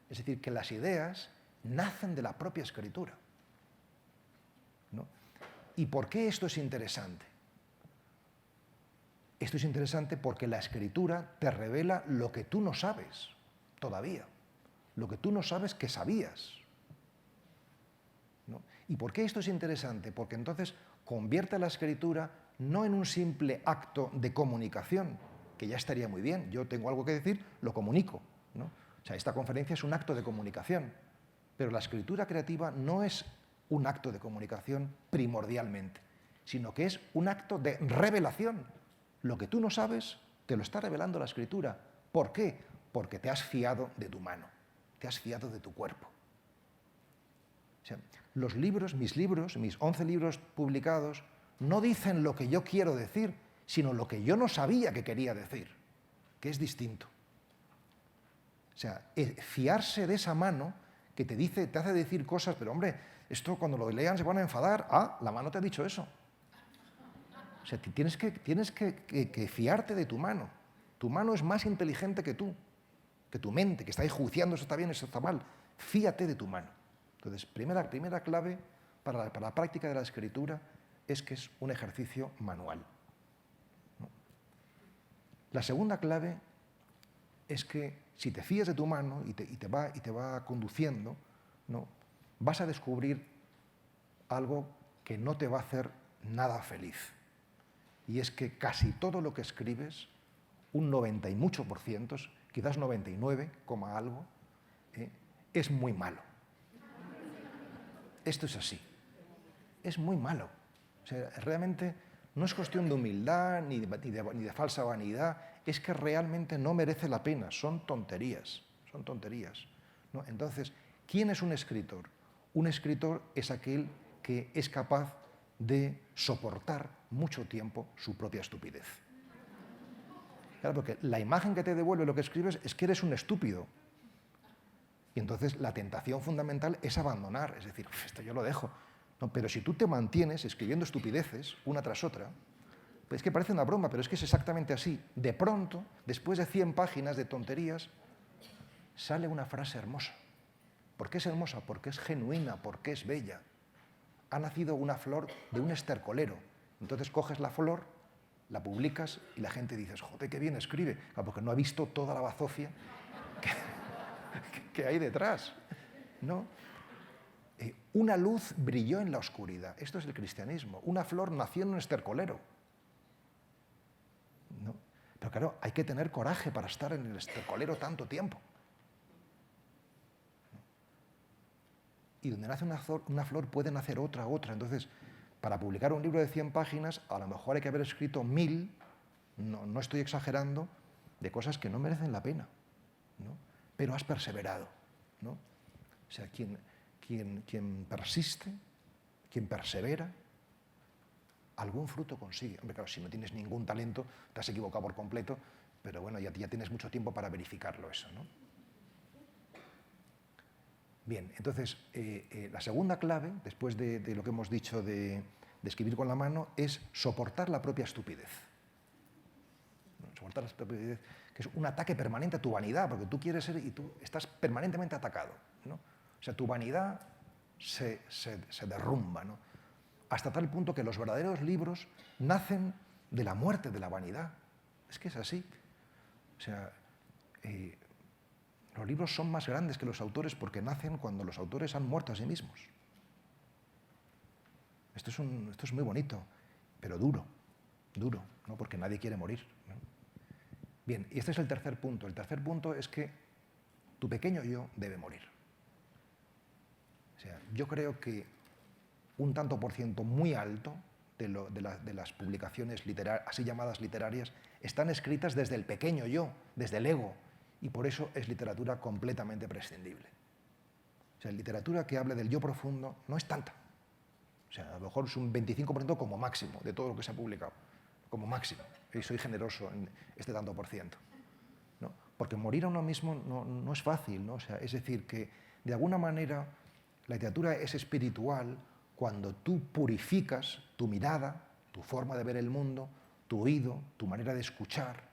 Es decir, que las ideas nacen de la propia escritura, ¿no? ¿Y por qué esto es interesante? Esto es interesante porque la escritura te revela lo que tú no sabes todavía, lo que tú no sabes que sabías, ¿no? ¿Y por qué esto es interesante? Porque entonces convierte la escritura no en un simple acto de comunicación, que ya estaría muy bien. Yo tengo algo que decir, lo comunico, ¿no? O sea, esta conferencia es un acto de comunicación, pero la escritura creativa no es un acto de comunicación primordialmente, sino que es un acto de revelación. Lo que tú no sabes, te lo está revelando la Escritura. ¿Por qué? Porque te has fiado de tu mano, te has fiado de tu cuerpo. O sea, los libros, mis 11 libros publicados, no dicen lo que yo quiero decir, sino lo que yo no sabía que quería decir, que es distinto. O sea, fiarse de esa mano que te hace decir cosas, pero hombre, esto cuando lo lean se van a enfadar. Ah, la mano te ha dicho eso. O sea, tienes que fiarte de tu mano. Tu mano es más inteligente que tú, que tu mente, que está ahí juiciando, eso está bien, eso está mal. Fíate de tu mano. Entonces, primera clave para la práctica de la escritura es que es un ejercicio manual. ¿No? La segunda clave es que si te fías de tu mano y te va conduciendo, ¿no? Vas a descubrir algo que no te va a hacer nada feliz. Y es que casi todo lo que escribes, un 90 y mucho por ciento, quizás 99, algo, es muy malo. Esto es así. Es muy malo. O sea, realmente no es cuestión de humildad ni de falsa vanidad, es que realmente no merece la pena, son tonterías, ¿no? Entonces, ¿quién es un escritor? Un escritor es aquel que es capaz de soportar mucho tiempo su propia estupidez. Claro, porque la imagen que te devuelve lo que escribes es que eres un estúpido. Y entonces la tentación fundamental es abandonar, es decir, esto yo lo dejo. No, pero si tú te mantienes escribiendo estupideces una tras otra, pues es que parece una broma, pero es que es exactamente así. De pronto, después de 100 páginas de tonterías, sale una frase hermosa. ¿Por qué es hermosa? Porque es genuina, porque es bella. Ha nacido una flor de un estercolero. Entonces coges la flor, la publicas y la gente dice, joder, qué bien escribe, porque no ha visto toda la bazofia que hay detrás, ¿no? Una luz brilló en la oscuridad. Esto es el cristianismo. Una flor nació en un estercolero. ¿No? Pero claro, hay que tener coraje para estar en el estercolero tanto tiempo. Y donde nace una flor puede nacer otra. Entonces, para publicar un libro de 100 páginas, a lo mejor hay que haber escrito 1000, no estoy exagerando, de cosas que no merecen la pena, ¿no? Pero has perseverado, ¿no? O sea, quien persiste, quien persevera, algún fruto consigue. Hombre, claro, si no tienes ningún talento, te has equivocado por completo, pero bueno, ya tienes mucho tiempo para verificarlo eso, ¿no? Bien, entonces, la segunda clave, después de lo que hemos dicho de escribir con la mano, es soportar la propia estupidez. Soportar la estupidez, que es un ataque permanente a tu vanidad, porque tú quieres ser y tú estás permanentemente atacado, ¿no? O sea, tu vanidad se derrumba, ¿no? Hasta tal punto que los verdaderos libros nacen de la muerte de la vanidad. Es que es así. O sea, los libros son más grandes que los autores porque nacen cuando los autores han muerto a sí mismos. Esto es muy bonito, pero duro, ¿no? Porque nadie quiere morir, ¿no? Bien, y este es el tercer punto. El tercer punto es que tu pequeño yo debe morir. O sea, yo creo que un tanto por ciento muy alto de las publicaciones así llamadas literarias están escritas desde el pequeño yo, desde el ego, y por eso es literatura completamente prescindible. O sea, literatura que hable del yo profundo no es tanta. O sea, a lo mejor es un 25% como máximo de todo lo que se ha publicado, como máximo. Y soy generoso en este tanto por ciento, ¿no? Porque morir a uno mismo no es fácil, ¿no? O sea, es decir, que de alguna manera la literatura es espiritual cuando tú purificas tu mirada, tu forma de ver el mundo, tu oído, tu manera de escuchar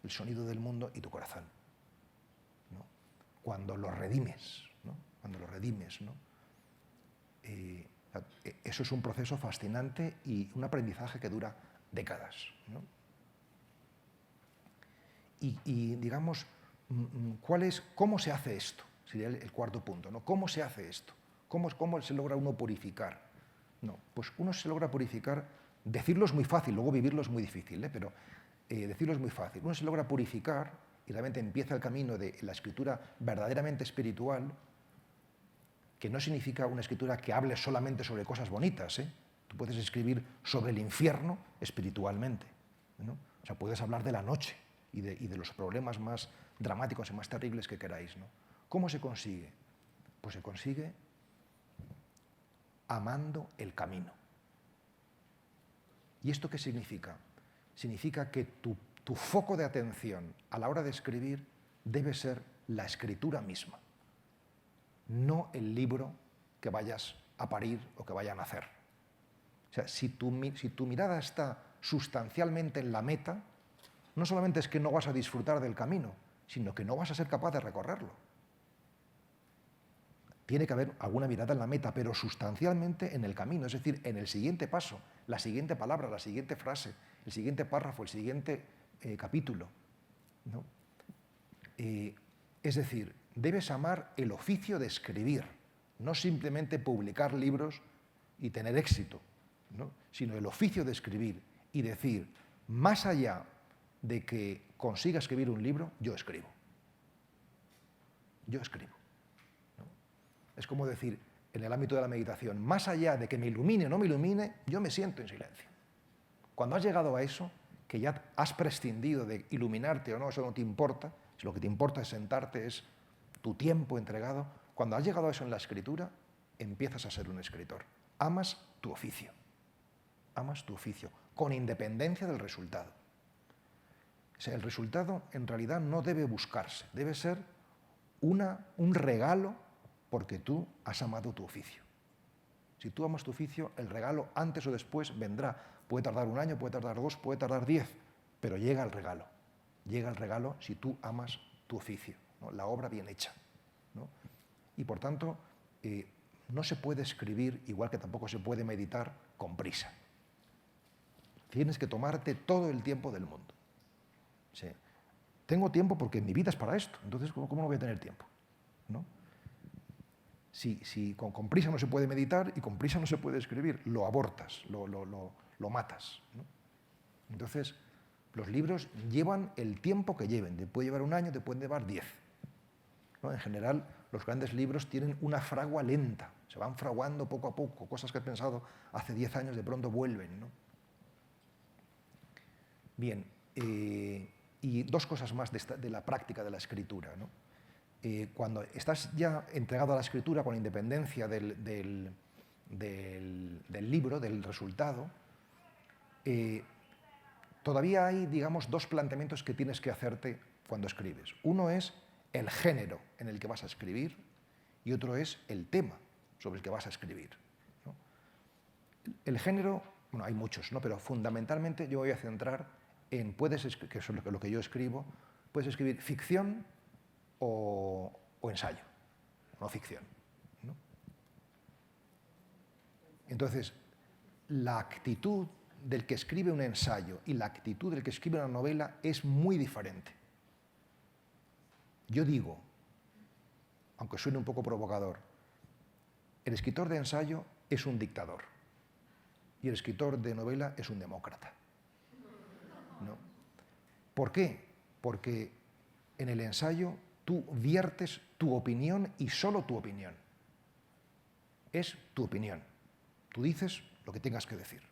el sonido del mundo y tu corazón, ¿no? Cuando lo redimes, ¿no? Cuando lo redimes, ¿no? Eso es un proceso fascinante y un aprendizaje que dura décadas, ¿no? Y digamos, ¿cómo se hace esto? Sería el cuarto punto, ¿no? ¿Cómo se hace esto? ¿Cómo se logra uno purificar? No, pues uno se logra purificar, decirlo es muy fácil, luego vivirlo es muy difícil, ¿eh? Pero decirlo es muy fácil. Uno se logra purificar y realmente empieza el camino de la escritura verdaderamente espiritual, que no significa una escritura que hable solamente sobre cosas bonitas, ¿eh? Tú puedes escribir sobre el infierno espiritualmente, ¿no? O sea, puedes hablar de la noche y de los problemas más dramáticos y más terribles que queráis, ¿no? ¿Cómo se consigue? Pues se consigue amando el camino. ¿Y esto qué significa? Significa que tu foco de atención a la hora de escribir debe ser la escritura misma, no el libro que vayas a parir o que vaya a nacer. O sea, si tu mirada está sustancialmente en la meta, no solamente es que no vas a disfrutar del camino, sino que no vas a ser capaz de recorrerlo. Tiene que haber alguna mirada en la meta, pero sustancialmente en el camino, es decir, en el siguiente paso, la siguiente palabra, la siguiente frase, el siguiente párrafo, el siguiente capítulo, ¿no? Es decir, debes amar el oficio de escribir, no simplemente publicar libros y tener éxito, ¿no? Sino el oficio de escribir y decir, más allá de que consiga escribir un libro, yo escribo. Yo escribo. Es como decir, en el ámbito de la meditación, más allá de que me ilumine o no me ilumine, yo me siento en silencio. Cuando has llegado a eso, que ya has prescindido de iluminarte o no, eso no te importa, si lo que te importa es sentarte, es tu tiempo entregado, cuando has llegado a eso en la escritura, empiezas a ser un escritor. Amas tu oficio, con independencia del resultado. O sea, el resultado en realidad no debe buscarse, debe ser un regalo porque tú has amado tu oficio. Si tú amas tu oficio, el regalo antes o después vendrá. Puede tardar 1 año, puede tardar 2, puede tardar 10, pero llega el regalo. Llega el regalo si tú amas tu oficio, ¿no? La obra bien hecha, ¿no? Y por tanto, no se puede escribir, igual que tampoco se puede meditar, con prisa. Tienes que tomarte todo el tiempo del mundo. Sí. Tengo tiempo porque mi vida es para esto, entonces ¿cómo no voy a tener tiempo? ¿No? Si con prisa no se puede meditar y con prisa no se puede escribir, lo abortas, lo matas, ¿no? Entonces, los libros llevan el tiempo que lleven. Te puede llevar 1 año, te pueden llevar 10. ¿No? En general, los grandes libros tienen una fragua lenta, se van fraguando poco a poco. Cosas que he pensado hace 10 años de pronto vuelven, ¿no? Bien, y 2 cosas más de la práctica de la escritura, ¿no? Cuando estás ya entregado a la escritura con independencia del libro, del resultado, todavía hay, digamos, 2 planteamientos que tienes que hacerte cuando escribes. Uno es el género en el que vas a escribir y otro es el tema sobre el que vas a escribir, ¿no? El género, bueno, hay muchos, ¿no? Pero fundamentalmente yo voy a centrar en, que es lo que yo escribo, puedes escribir ficción o ensayo, no ficción, ¿no? Entonces, la actitud del que escribe un ensayo y la actitud del que escribe una novela es muy diferente. Yo digo, aunque suene un poco provocador, el escritor de ensayo es un dictador y el escritor de novela es un demócrata, ¿no? ¿Por qué? Porque en el ensayo tú viertes tu opinión y solo tu opinión. Es tu opinión. Tú dices lo que tengas que decir.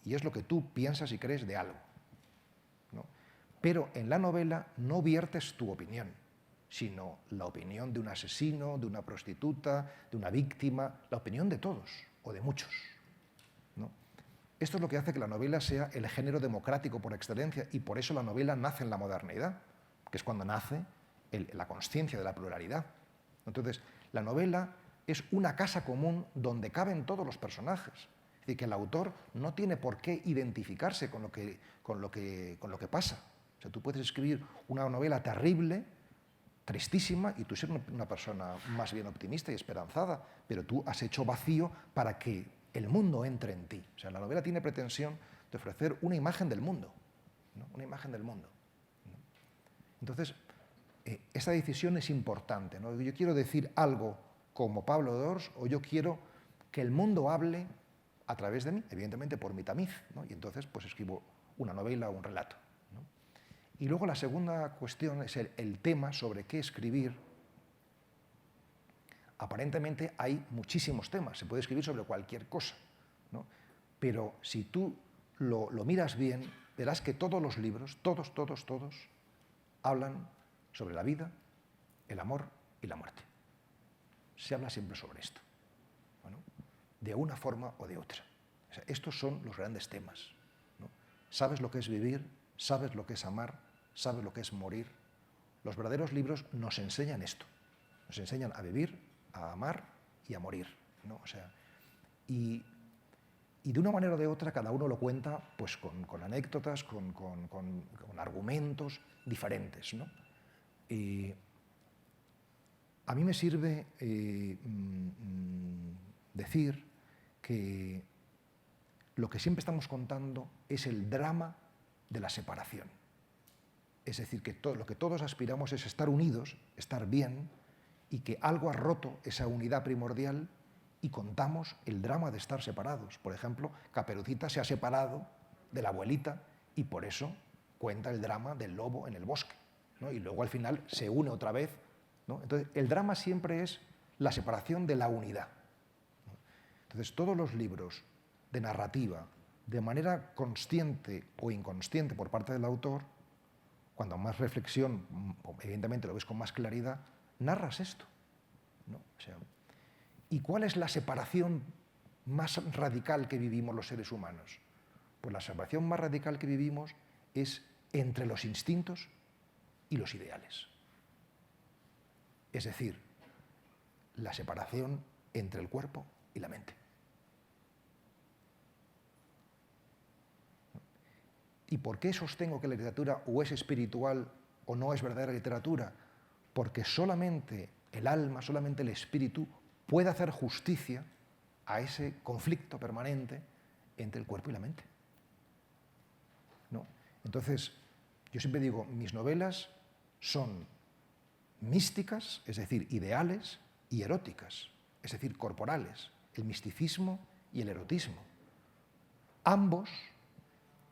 Y es lo que tú piensas y crees de algo, ¿no? Pero en la novela no viertes tu opinión, sino la opinión de un asesino, de una prostituta, de una víctima, la opinión de todos o de muchos, ¿no? Esto es lo que hace que la novela sea el género democrático por excelencia y por eso la novela nace en la modernidad, que es cuando nace la consciencia de la pluralidad. Entonces, la novela es una casa común donde caben todos los personajes. Es decir, que el autor no tiene por qué identificarse con lo que pasa. O sea, tú puedes escribir una novela terrible, tristísima, y tú ser una persona más bien optimista y esperanzada, pero tú has hecho vacío para que el mundo entre en ti. O sea, la novela tiene pretensión de ofrecer una imagen del mundo, ¿no? Una imagen del mundo, ¿no? Entonces, esa decisión es importante, ¿no? Yo quiero decir algo como Pablo Dors o yo quiero que el mundo hable a través de mí, evidentemente por mi tamiz, ¿no? Y entonces pues escribo una novela o un relato, ¿no? Y luego la segunda cuestión es el tema sobre qué escribir. Aparentemente hay muchísimos temas, se puede escribir sobre cualquier cosa, ¿no? Pero si tú lo miras bien, verás que todos los libros, todos, hablan sobre la vida, el amor y la muerte. Se habla siempre sobre esto, bueno, de una forma o de otra. O sea, estos son los grandes temas, ¿no? Sabes lo que es vivir, sabes lo que es amar, sabes lo que es morir. Los verdaderos libros nos enseñan esto, nos enseñan a vivir, a amar y a morir, ¿no? O sea, y de una manera o de otra cada uno lo cuenta pues, con anécdotas, con argumentos diferentes, ¿no? A mí me sirve decir que lo que siempre estamos contando es el drama de la separación. Es decir, que lo que todos aspiramos es estar unidos, estar bien, y que algo ha roto esa unidad primordial y contamos el drama de estar separados. Por ejemplo, Caperucita se ha separado de la abuelita y por eso cuenta el drama del lobo en el bosque, ¿no? Y luego al final se une otra vez, ¿no? Entonces, el drama siempre es la separación de la unidad, ¿no? Entonces, todos los libros de narrativa, de manera consciente o inconsciente por parte del autor, cuando más reflexión, evidentemente lo ves con más claridad, narras esto, ¿no? O sea, ¿y cuál es la separación más radical que vivimos los seres humanos? Pues la separación más radical que vivimos es entre los instintos y los ideales. Es decir, la separación entre el cuerpo y la mente. ¿Y por qué sostengo que la literatura o es espiritual o no es verdadera literatura? Porque solamente el alma, solamente el espíritu puede hacer justicia a ese conflicto permanente entre el cuerpo y la mente, ¿no? Entonces, yo siempre digo, mis novelas son místicas, es decir, ideales, y eróticas, es decir, corporales, el misticismo y el erotismo. Ambos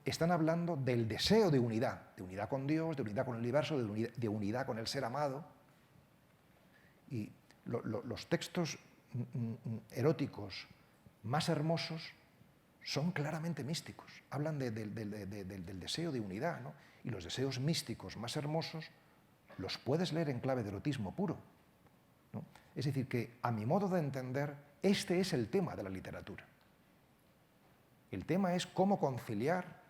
están hablando del deseo de unidad con Dios, de unidad con el universo, de unidad con el ser amado. Y los textos eróticos más hermosos son claramente místicos, hablan del deseo de unidad, ¿no? Y los deseos místicos más hermosos los puedes leer en clave de erotismo puro, ¿no? Es decir, que a mi modo de entender, este es el tema de la literatura. El tema es cómo conciliar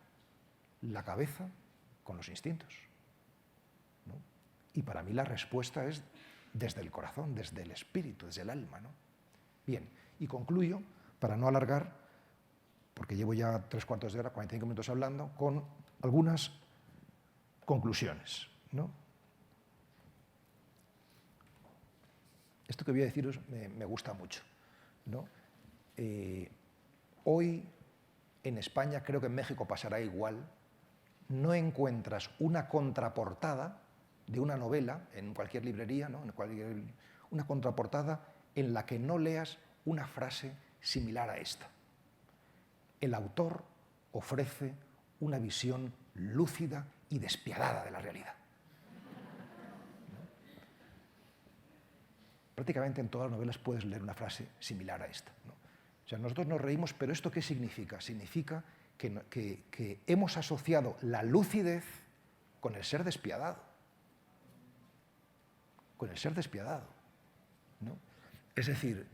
la cabeza con los instintos, ¿no? Y para mí la respuesta es desde el corazón, desde el espíritu, desde el alma, ¿no? Bien, y concluyo, para no alargar, porque llevo ya 3/4 de hora, 45 minutos hablando, con algunas conclusiones, ¿no? Esto que voy a deciros me gusta mucho, ¿no? Hoy en España, creo que en México pasará igual, no encuentras una contraportada de una novela en cualquier librería, ¿no? Una contraportada en la que no leas una frase similar a esta. El autor ofrece una visión lúcida y despiadada de la realidad, ¿no? Prácticamente en todas las novelas puedes leer una frase similar a esta, ¿no? O sea, nosotros nos reímos, pero ¿esto qué significa? Significa que hemos asociado la lucidez con el ser despiadado. Con el ser despiadado, ¿no? Es decir,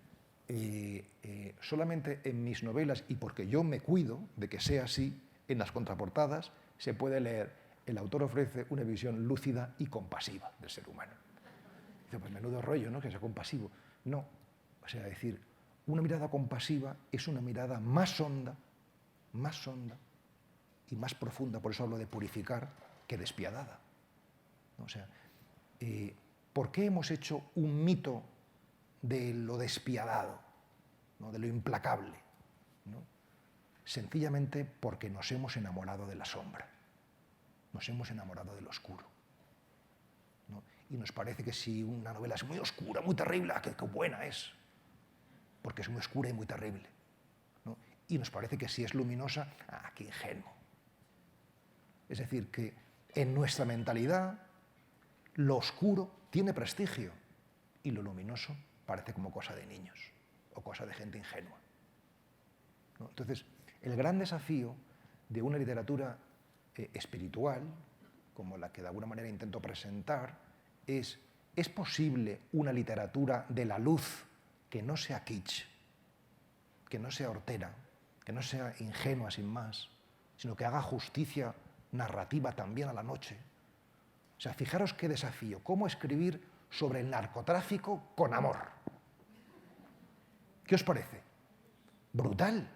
solamente en mis novelas, y porque yo me cuido de que sea así, en las contraportadas se puede leer: el autor ofrece una visión lúcida y compasiva del ser humano. Dice, pues menudo rollo, ¿no?, que sea compasivo. No, o sea, decir, una mirada compasiva es una mirada más honda y más profunda, por eso hablo de purificar, que despiadada, ¿no? O sea, ¿por qué hemos hecho un mito de lo despiadado, ¿no?, de lo implacable, ¿no? Sencillamente porque nos hemos enamorado de la sombra, nos hemos enamorado del oscuro, ¿no? Y nos parece que si una novela es muy oscura, muy terrible, qué buena es, porque es muy oscura y muy terrible, ¿no? Y nos parece que si es luminosa, qué ingenuo. Es decir, que en nuestra mentalidad lo oscuro tiene prestigio y lo luminoso parece como cosa de niños o cosa de gente ingenua, ¿no? Entonces, el gran desafío de una literatura espiritual, como la que de alguna manera intento presentar, ¿es posible una literatura de la luz que no sea kitsch, que no sea hortera, que no sea ingenua sin más, sino que haga justicia narrativa también a la noche? O sea, fijaros qué desafío, cómo escribir sobre el narcotráfico con amor. ¿Qué os parece? Brutal.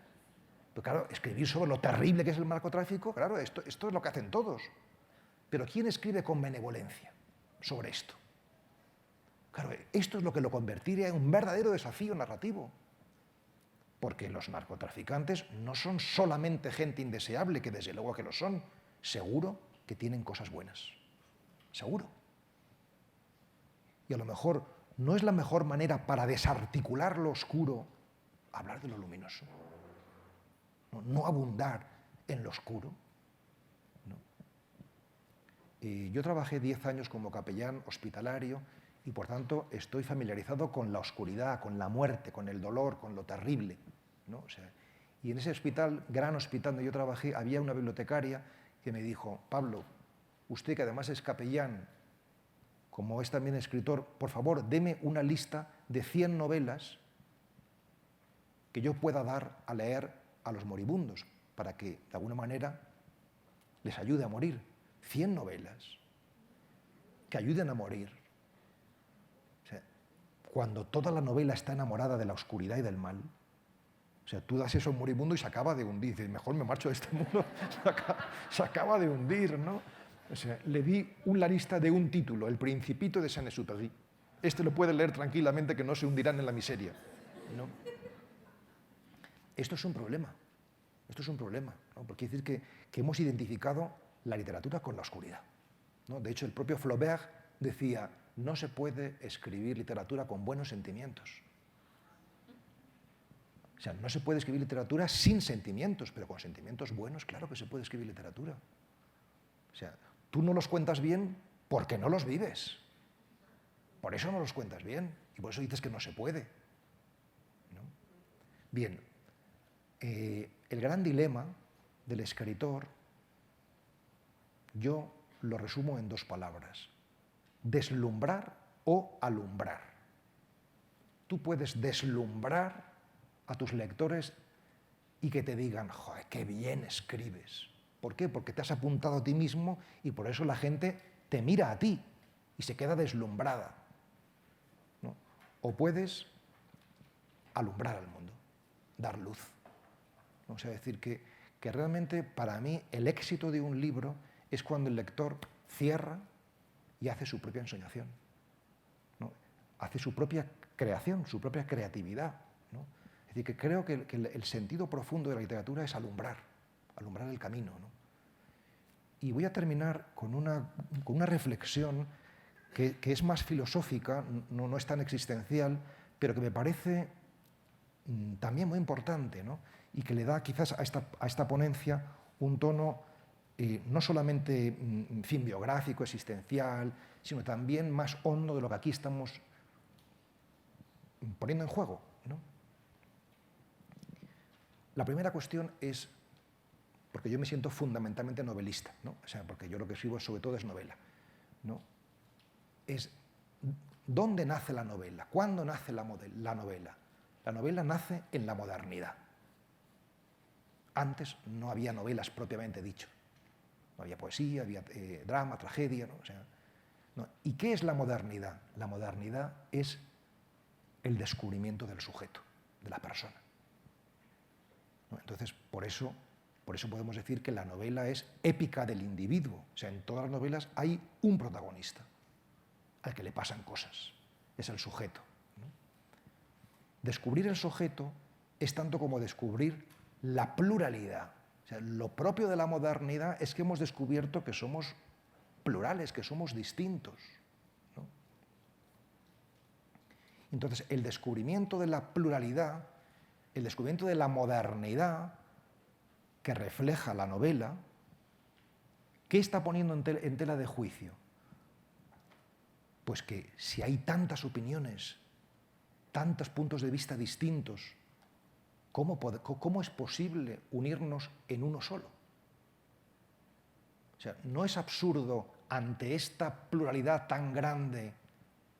Pero claro, escribir sobre lo terrible que es el narcotráfico, claro, esto es lo que hacen todos. Pero ¿quién escribe con benevolencia sobre esto? Claro, esto es lo que lo convertiría en un verdadero desafío narrativo. Porque los narcotraficantes no son solamente gente indeseable, que desde luego que lo son, seguro que tienen cosas buenas. Seguro. Y a lo mejor no es la mejor manera para desarticular lo oscuro hablar de lo luminoso. No abundar en lo oscuro. ¿No? Yo trabajé 10 años como capellán hospitalario y por tanto estoy familiarizado con la oscuridad, con la muerte, con el dolor, con lo terrible, ¿no? O sea, y en ese hospital, gran hospital donde yo trabajé, había una bibliotecaria que me dijo: Pablo, usted que además es capellán, como es también escritor, por favor, deme una lista de 100 novelas que yo pueda dar a leer a los moribundos, para que, de alguna manera, les ayude a morir. 100 novelas que ayuden a morir. O sea, cuando toda la novela está enamorada de la oscuridad y del mal, o sea, tú das eso a un moribundo y se acaba de hundir. Dices, mejor me marcho de este mundo, se acaba de hundir, ¿no? O sea, le di una lista de un título, El Principito de Saint-Exupéry. Este lo puede leer tranquilamente, que no se hundirán en la miseria, ¿no? Esto es un problema. Esto es un problema, ¿no? Porque quiere decir que hemos identificado la literatura con la oscuridad, ¿no? De hecho, el propio Flaubert decía: no se puede escribir literatura con buenos sentimientos. O sea, no se puede escribir literatura sin sentimientos, pero con sentimientos buenos, claro que se puede escribir literatura. O sea, tú no los cuentas bien porque no los vives. Por eso no los cuentas bien y por eso dices que no se puede, ¿no? Bien, el gran dilema del escritor yo lo resumo en 2 palabras: deslumbrar o alumbrar. Tú puedes deslumbrar a tus lectores y que te digan: joder, qué bien escribes. ¿Por qué? Porque te has apuntado a ti mismo y por eso la gente te mira a ti y se queda deslumbrada, ¿no? O puedes alumbrar al mundo, dar luz. O sea, decir que realmente para mí el éxito de un libro es cuando el lector cierra y hace su propia ensoñación, ¿no? Hace su propia creación, su propia creatividad, ¿no? Es decir, que creo que el sentido profundo de la literatura es alumbrar el camino, ¿no? Y voy a terminar con una reflexión que es más filosófica, no es tan existencial, pero que me parece también muy importante, ¿no? Y que le da quizás a esta ponencia un tono no solamente, en fin, biográfico, existencial, sino también más hondo de lo que aquí estamos poniendo en juego, ¿no? La primera cuestión es, porque yo me siento fundamentalmente novelista, ¿no? O sea, porque yo lo que escribo sobre todo es novela, ¿no? Es, ¿dónde nace la novela? ¿Cuándo nace la novela? La novela nace en la modernidad. Antes no había novelas propiamente dicho. No había poesía, había drama, tragedia, ¿no? O sea, ¿no? ¿Y qué es la modernidad? La modernidad es el descubrimiento del sujeto, de la persona, ¿no? Entonces, por eso podemos decir que la novela es épica del individuo. O sea, en todas las novelas hay un protagonista al que le pasan cosas. Es el sujeto, ¿no? Descubrir el sujeto es tanto como descubrir la pluralidad. O sea, lo propio de la modernidad es que hemos descubierto que somos plurales, que somos distintos, ¿no? Entonces, el descubrimiento de la pluralidad, el descubrimiento de la modernidad que refleja la novela, ¿qué está poniendo en tela de juicio? Pues que si hay tantas opiniones, tantos puntos de vista distintos, ¿cómo es posible unirnos en uno solo? sea, ¿no es absurdo ante esta pluralidad tan grande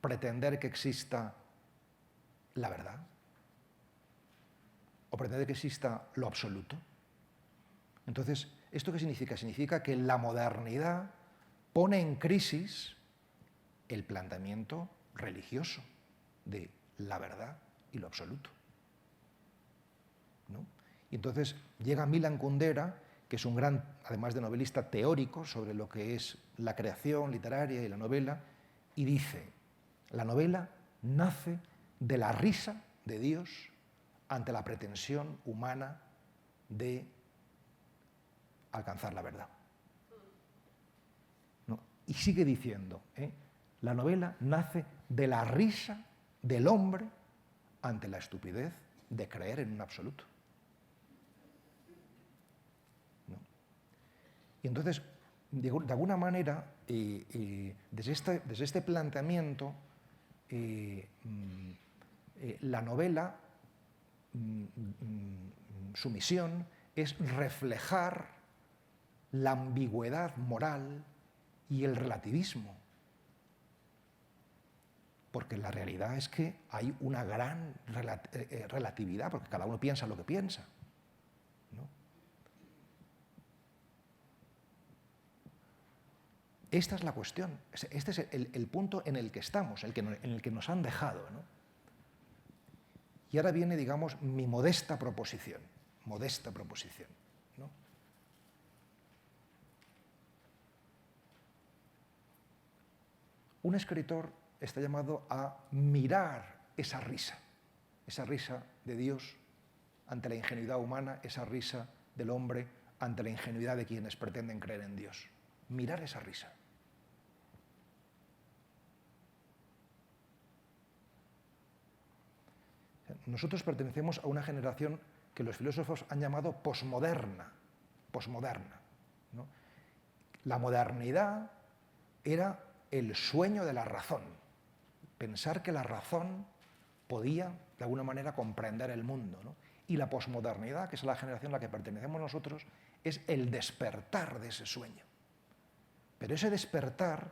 pretender que exista la verdad? ¿O pretender que exista lo absoluto? Entonces, ¿esto qué significa? Significa que la modernidad pone en crisis el planteamiento religioso de la verdad y lo absoluto, ¿no? Y entonces llega Milan Kundera, que es un gran, además de novelista, teórico sobre lo que es la creación literaria y la novela, y dice, la novela nace de la risa de Dios ante la pretensión humana de alcanzar la verdad. ¿No? Y sigue diciendo, la novela nace de la risa del hombre ante la estupidez de creer en un absoluto. ¿No? Y entonces, de alguna manera, desde este planteamiento, la novela, su misión es reflejar la ambigüedad moral y el relativismo. Porque la realidad es que hay una gran relatividad, porque cada uno piensa lo que piensa, ¿no? Esta es la cuestión, este es el punto en el que estamos, en el que nos han dejado, ¿no? Y ahora viene, digamos, mi modesta proposición, ¿no? Un escritor está llamado a mirar esa risa de Dios ante la ingenuidad humana, esa risa del hombre ante la ingenuidad de quienes pretenden creer en Dios. Mirar esa risa. Nosotros pertenecemos a una generación que los filósofos han llamado posmoderna, ¿no? La modernidad era el sueño de la razón, pensar que la razón podía, de alguna manera, comprender el mundo, ¿no? Y la posmodernidad, que es la generación a la que pertenecemos nosotros, es el despertar de ese sueño. Pero ese despertar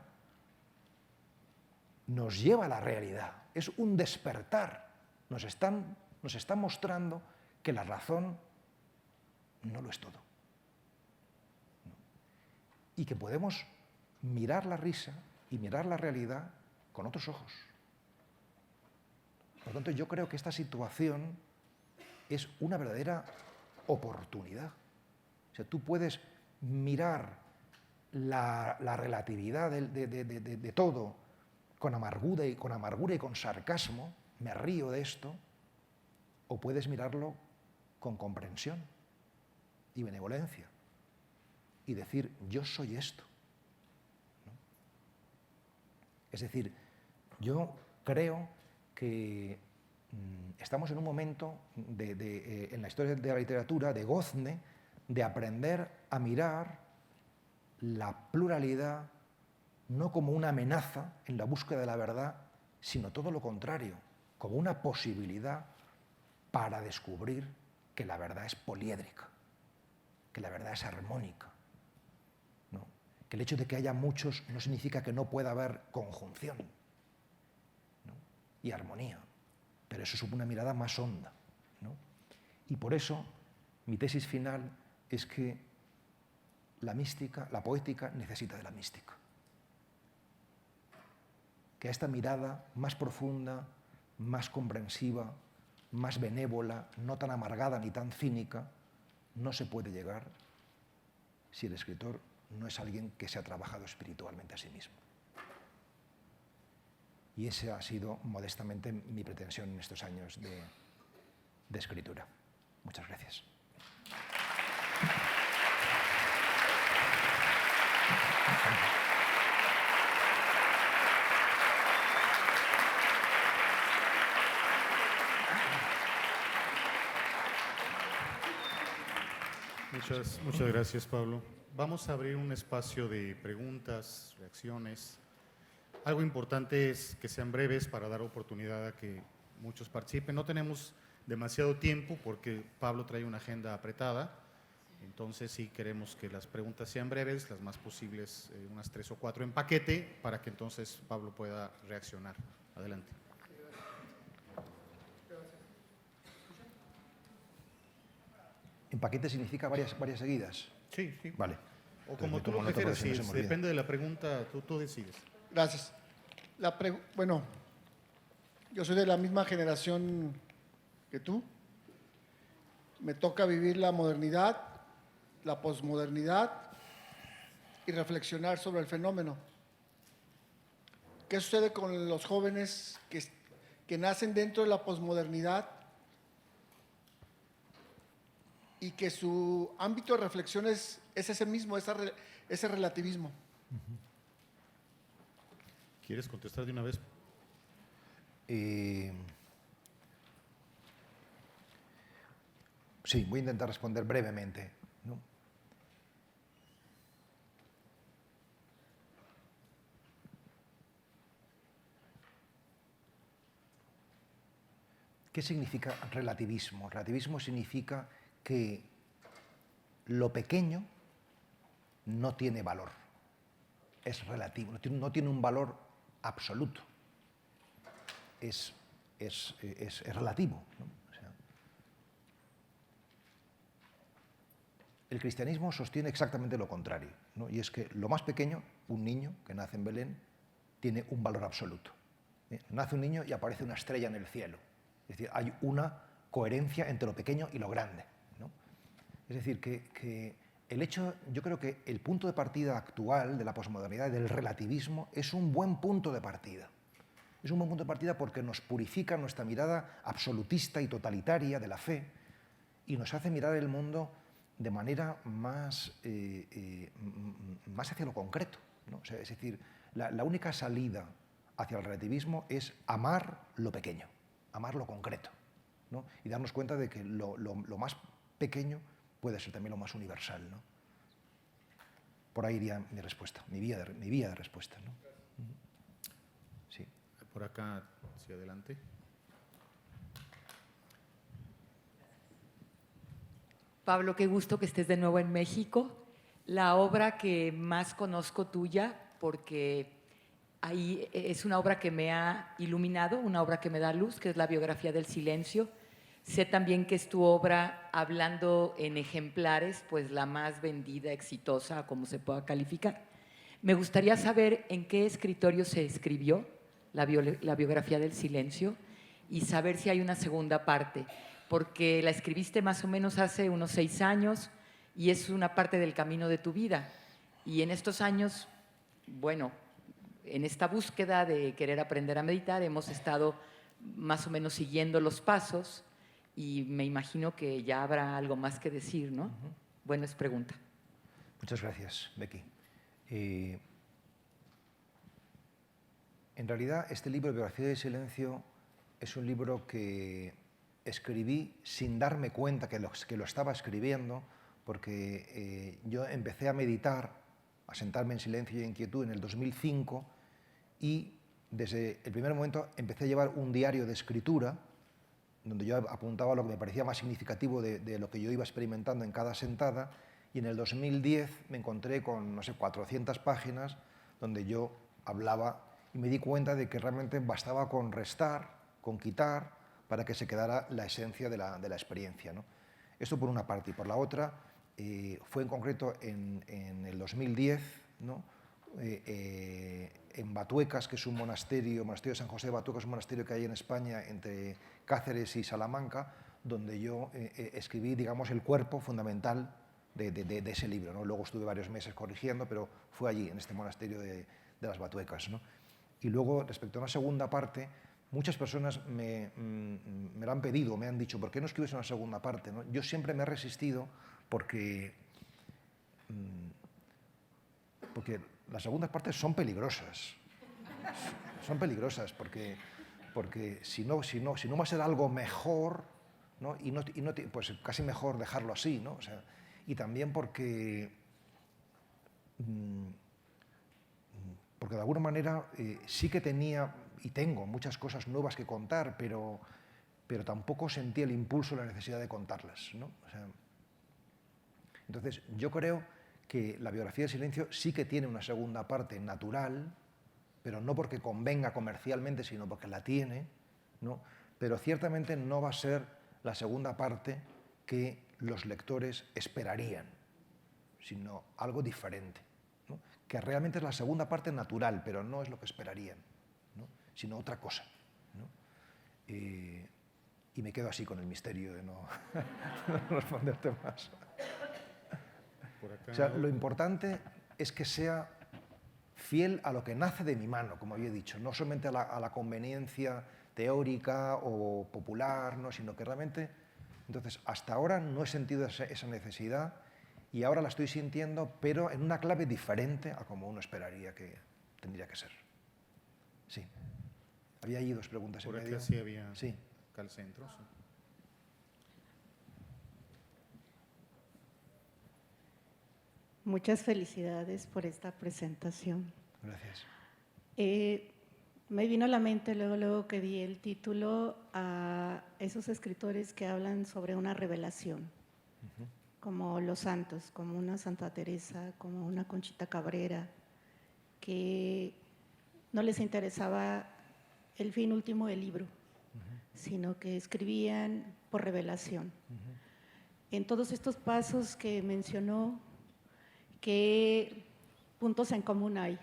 nos lleva a la realidad, es un despertar. Nos están mostrando que la razón no lo es todo. Y que podemos mirar la risa y mirar la realidad con otros ojos. Por lo tanto, yo creo que esta situación es una verdadera oportunidad. O sea, tú puedes mirar la relatividad de todo con amargura y con sarcasmo, me río de esto, o puedes mirarlo con comprensión y benevolencia y decir, yo soy esto, ¿no? Es decir, yo creo que estamos en un momento en la historia de la literatura de gozne, de aprender a mirar la pluralidad no como una amenaza en la búsqueda de la verdad, sino todo lo contrario, como una posibilidad para descubrir que la verdad es poliédrica, que la verdad es armónica, ¿no? Que el hecho de que haya muchos no significa que no pueda haber conjunción, ¿no? Y armonía, pero eso supone una mirada más honda, ¿no? Y por eso mi tesis final es que la mística, la poética, necesita de la mística. Que a esta mirada más profunda, más comprensiva, más benévola, no tan amargada ni tan cínica, no se puede llegar si el escritor no es alguien que se ha trabajado espiritualmente a sí mismo. Y esa ha sido modestamente mi pretensión en estos años de escritura. Muchas gracias. Muchas gracias, Pablo. Vamos a abrir un espacio de preguntas, reacciones. Algo importante es que sean breves para dar oportunidad a que muchos participen. No tenemos demasiado tiempo porque Pablo trae una agenda apretada. Entonces sí queremos que las preguntas sean breves, las más posibles, unas 3 o 4 en paquete, para que entonces Pablo pueda reaccionar. Adelante. ¿En paquete significa varias seguidas? Sí, sí. Vale. O Entonces, como me tú tomo lo nota prefieras, porque si no si se me olvida. depende de la pregunta, tú decides. Gracias. Bueno, yo soy de la misma generación que tú. Me toca vivir la modernidad, la posmodernidad y reflexionar sobre el fenómeno. ¿Qué sucede con los jóvenes que nacen dentro de la posmodernidad y que su ámbito de reflexión es ese mismo, ese relativismo? ¿Quieres contestar de una vez? Sí, voy a intentar responder brevemente, ¿no? ¿Qué significa relativismo? Relativismo significa que lo pequeño no tiene valor, es relativo, no tiene un valor absoluto, es relativo, ¿no? O sea, el cristianismo sostiene exactamente lo contrario, ¿no? Y es que lo más pequeño, un niño que nace en Belén, tiene un valor absoluto. Nace un niño y aparece una estrella en el cielo. Es decir, hay una coherencia entre lo pequeño y lo grande, ¿no? Es decir, que el hecho, yo creo que el punto de partida actual de la posmodernidad, del relativismo, es un buen punto de partida. Es un buen punto de partida porque nos purifica nuestra mirada absolutista y totalitaria de la fe y nos hace mirar el mundo de manera más hacia lo concreto, ¿no? O sea, es decir, la única salida hacia el relativismo es amar lo pequeño, amar lo concreto, ¿no? Y darnos cuenta de que lo más pequeño puede ser también lo más universal, ¿no? Por ahí iría mi respuesta, mi vía de respuesta, ¿no? Sí. Por acá, hacia adelante. Pablo, qué gusto que estés de nuevo en México. La obra que más conozco tuya, porque ahí es una obra que me ha iluminado, una obra que me da luz, que es la biografía del silencio. Sé también que es tu obra, hablando en ejemplares, pues la más vendida, exitosa, como se pueda calificar. Me gustaría saber en qué escritorio se escribió la biografía del silencio y saber si hay una segunda parte, porque la escribiste más o menos hace unos 6 años y es una parte del camino de tu vida. Y en estos años, bueno, en esta búsqueda de querer aprender a meditar, hemos estado más o menos siguiendo los pasos y me imagino que ya habrá algo más que decir, ¿no? Bueno, es pregunta. Muchas gracias, Becky. En realidad, este libro, Biografía del Silencio, es un libro que escribí sin darme cuenta que lo estaba escribiendo, porque yo empecé a meditar, a sentarme en silencio y en quietud en el 2005 y desde el primer momento empecé a llevar un diario de escritura donde yo apuntaba lo que me parecía más significativo de lo que yo iba experimentando en cada sentada, y en el 2010 me encontré con, no sé, 400 páginas donde yo hablaba y me di cuenta de que realmente bastaba con restar, con quitar, para que se quedara la esencia de la experiencia, ¿no? Esto por una parte. Y por la otra, fue en concreto en el 2010, ¿no? En Batuecas, que es un monasterio de San José de Batuecas, es un monasterio que hay en España entre Cáceres y Salamanca, donde yo escribí, digamos, el cuerpo fundamental de ese libro, ¿no? Luego estuve varios meses corrigiendo, pero fue allí, en este monasterio de las Batuecas, ¿no? Y luego, respecto a una segunda parte, muchas personas me lo han pedido, me han dicho, ¿por qué no escribes una segunda parte, ¿no? Yo siempre me he resistido porque las segundas partes son peligrosas. Son peligrosas porque si no va a ser algo mejor, ¿no? Pues casi mejor dejarlo así, ¿no? O sea, y también porque de alguna manera sí que tenía y tengo muchas cosas nuevas que contar, pero tampoco sentí el impulso, la necesidad de contarlas, ¿no? O sea, Entonces, yo creo que la biografía del silencio sí que tiene una segunda parte natural, pero no porque convenga comercialmente, sino porque la tiene, ¿no? Pero ciertamente no va a ser la segunda parte que los lectores esperarían, sino algo diferente, ¿no? Que realmente es la segunda parte natural, pero no es lo que esperarían, ¿no? Sino otra cosa, ¿no? Y me quedo así con el misterio de no, no responderte más. Por acá. O sea, lo importante es que sea fiel a lo que nace de mi mano, como había dicho, no solamente a la conveniencia teórica o popular, ¿no? Sino que realmente, entonces, hasta ahora no he sentido esa necesidad y ahora la estoy sintiendo, pero en una clave diferente a como uno esperaría que tendría que ser. Sí. Había ahí dos preguntas Por en acá medio. sí había, Sí. acá al centro. Sí. Muchas felicidades por esta presentación. Gracias. Me vino a la mente luego que di el título a esos escritores que hablan sobre una revelación, como los santos, como una Santa Teresa, como una Conchita Cabrera, que no les interesaba el fin último del libro, sino que escribían por revelación. En todos estos pasos que mencionó, ¿qué puntos en común hay?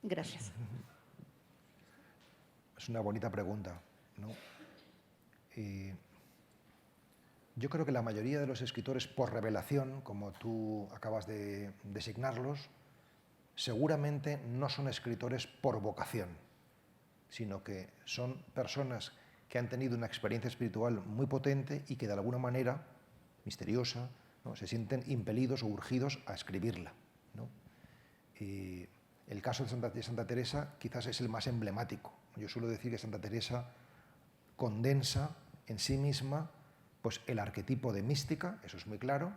Gracias. Es una bonita pregunta, ¿no? Yo creo que la mayoría de los escritores por revelación, como tú acabas de designarlos, seguramente no son escritores por vocación, sino que son personas que han tenido una experiencia espiritual muy potente y que de alguna manera, misteriosa, ¿no? Se sienten impelidos o urgidos a escribirla, ¿no? El caso de Santa Teresa quizás es el más emblemático. Yo suelo decir que Santa Teresa condensa en sí misma pues, el arquetipo de mística, eso es muy claro,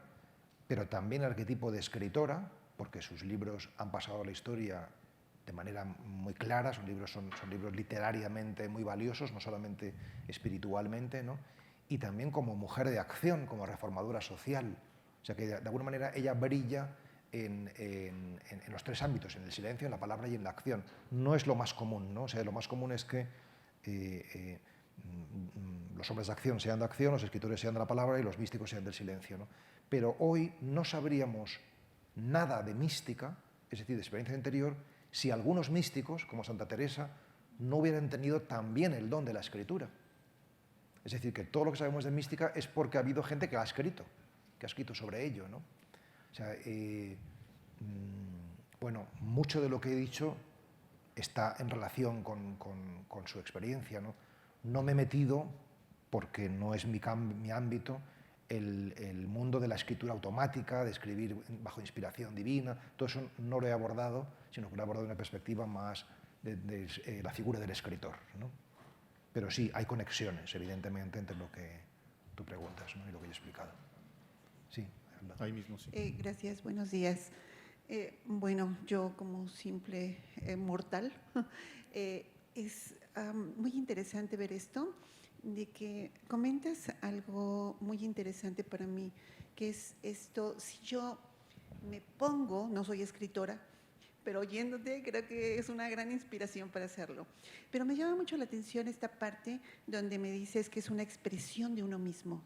pero también el arquetipo de escritora, porque sus libros han pasado a la historia de manera muy clara, son libros literariamente muy valiosos, no solamente espiritualmente, ¿no? Y también como mujer de acción, como reformadora social. O sea que de alguna manera ella brilla en los tres ámbitos, en el silencio, en la palabra y en la acción. No es lo más común, ¿no? O sea, lo más común es que los hombres de acción sean de acción, los escritores sean de la palabra y los místicos sean del silencio, ¿no? Pero hoy no sabríamos nada de mística, es decir, de experiencia interior, si algunos místicos, como Santa Teresa, no hubieran tenido también el don de la escritura. Es decir, que todo lo que sabemos de mística es porque ha habido gente que ha escrito sobre ello, ¿no? O sea, bueno, mucho de lo que he dicho está en relación con su experiencia, ¿no? No me he metido, porque no es mi ámbito, el mundo de la escritura automática, de escribir bajo inspiración divina, todo eso no lo he abordado, sino que lo he abordado de una perspectiva más de la figura del escritor, ¿no? Pero sí, hay conexiones, evidentemente, entre lo que tú preguntas, ¿no? Y lo que yo he explicado. Sí. Ahí mismo, sí. Gracias, buenos días. Bueno, yo como simple mortal, es muy interesante ver esto, de que comentas algo muy interesante para mí, que es esto, si yo me pongo, no soy escritora, pero oyéndote creo que es una gran inspiración para hacerlo. Pero me llama mucho la atención esta parte donde me dices que es una expresión de uno mismo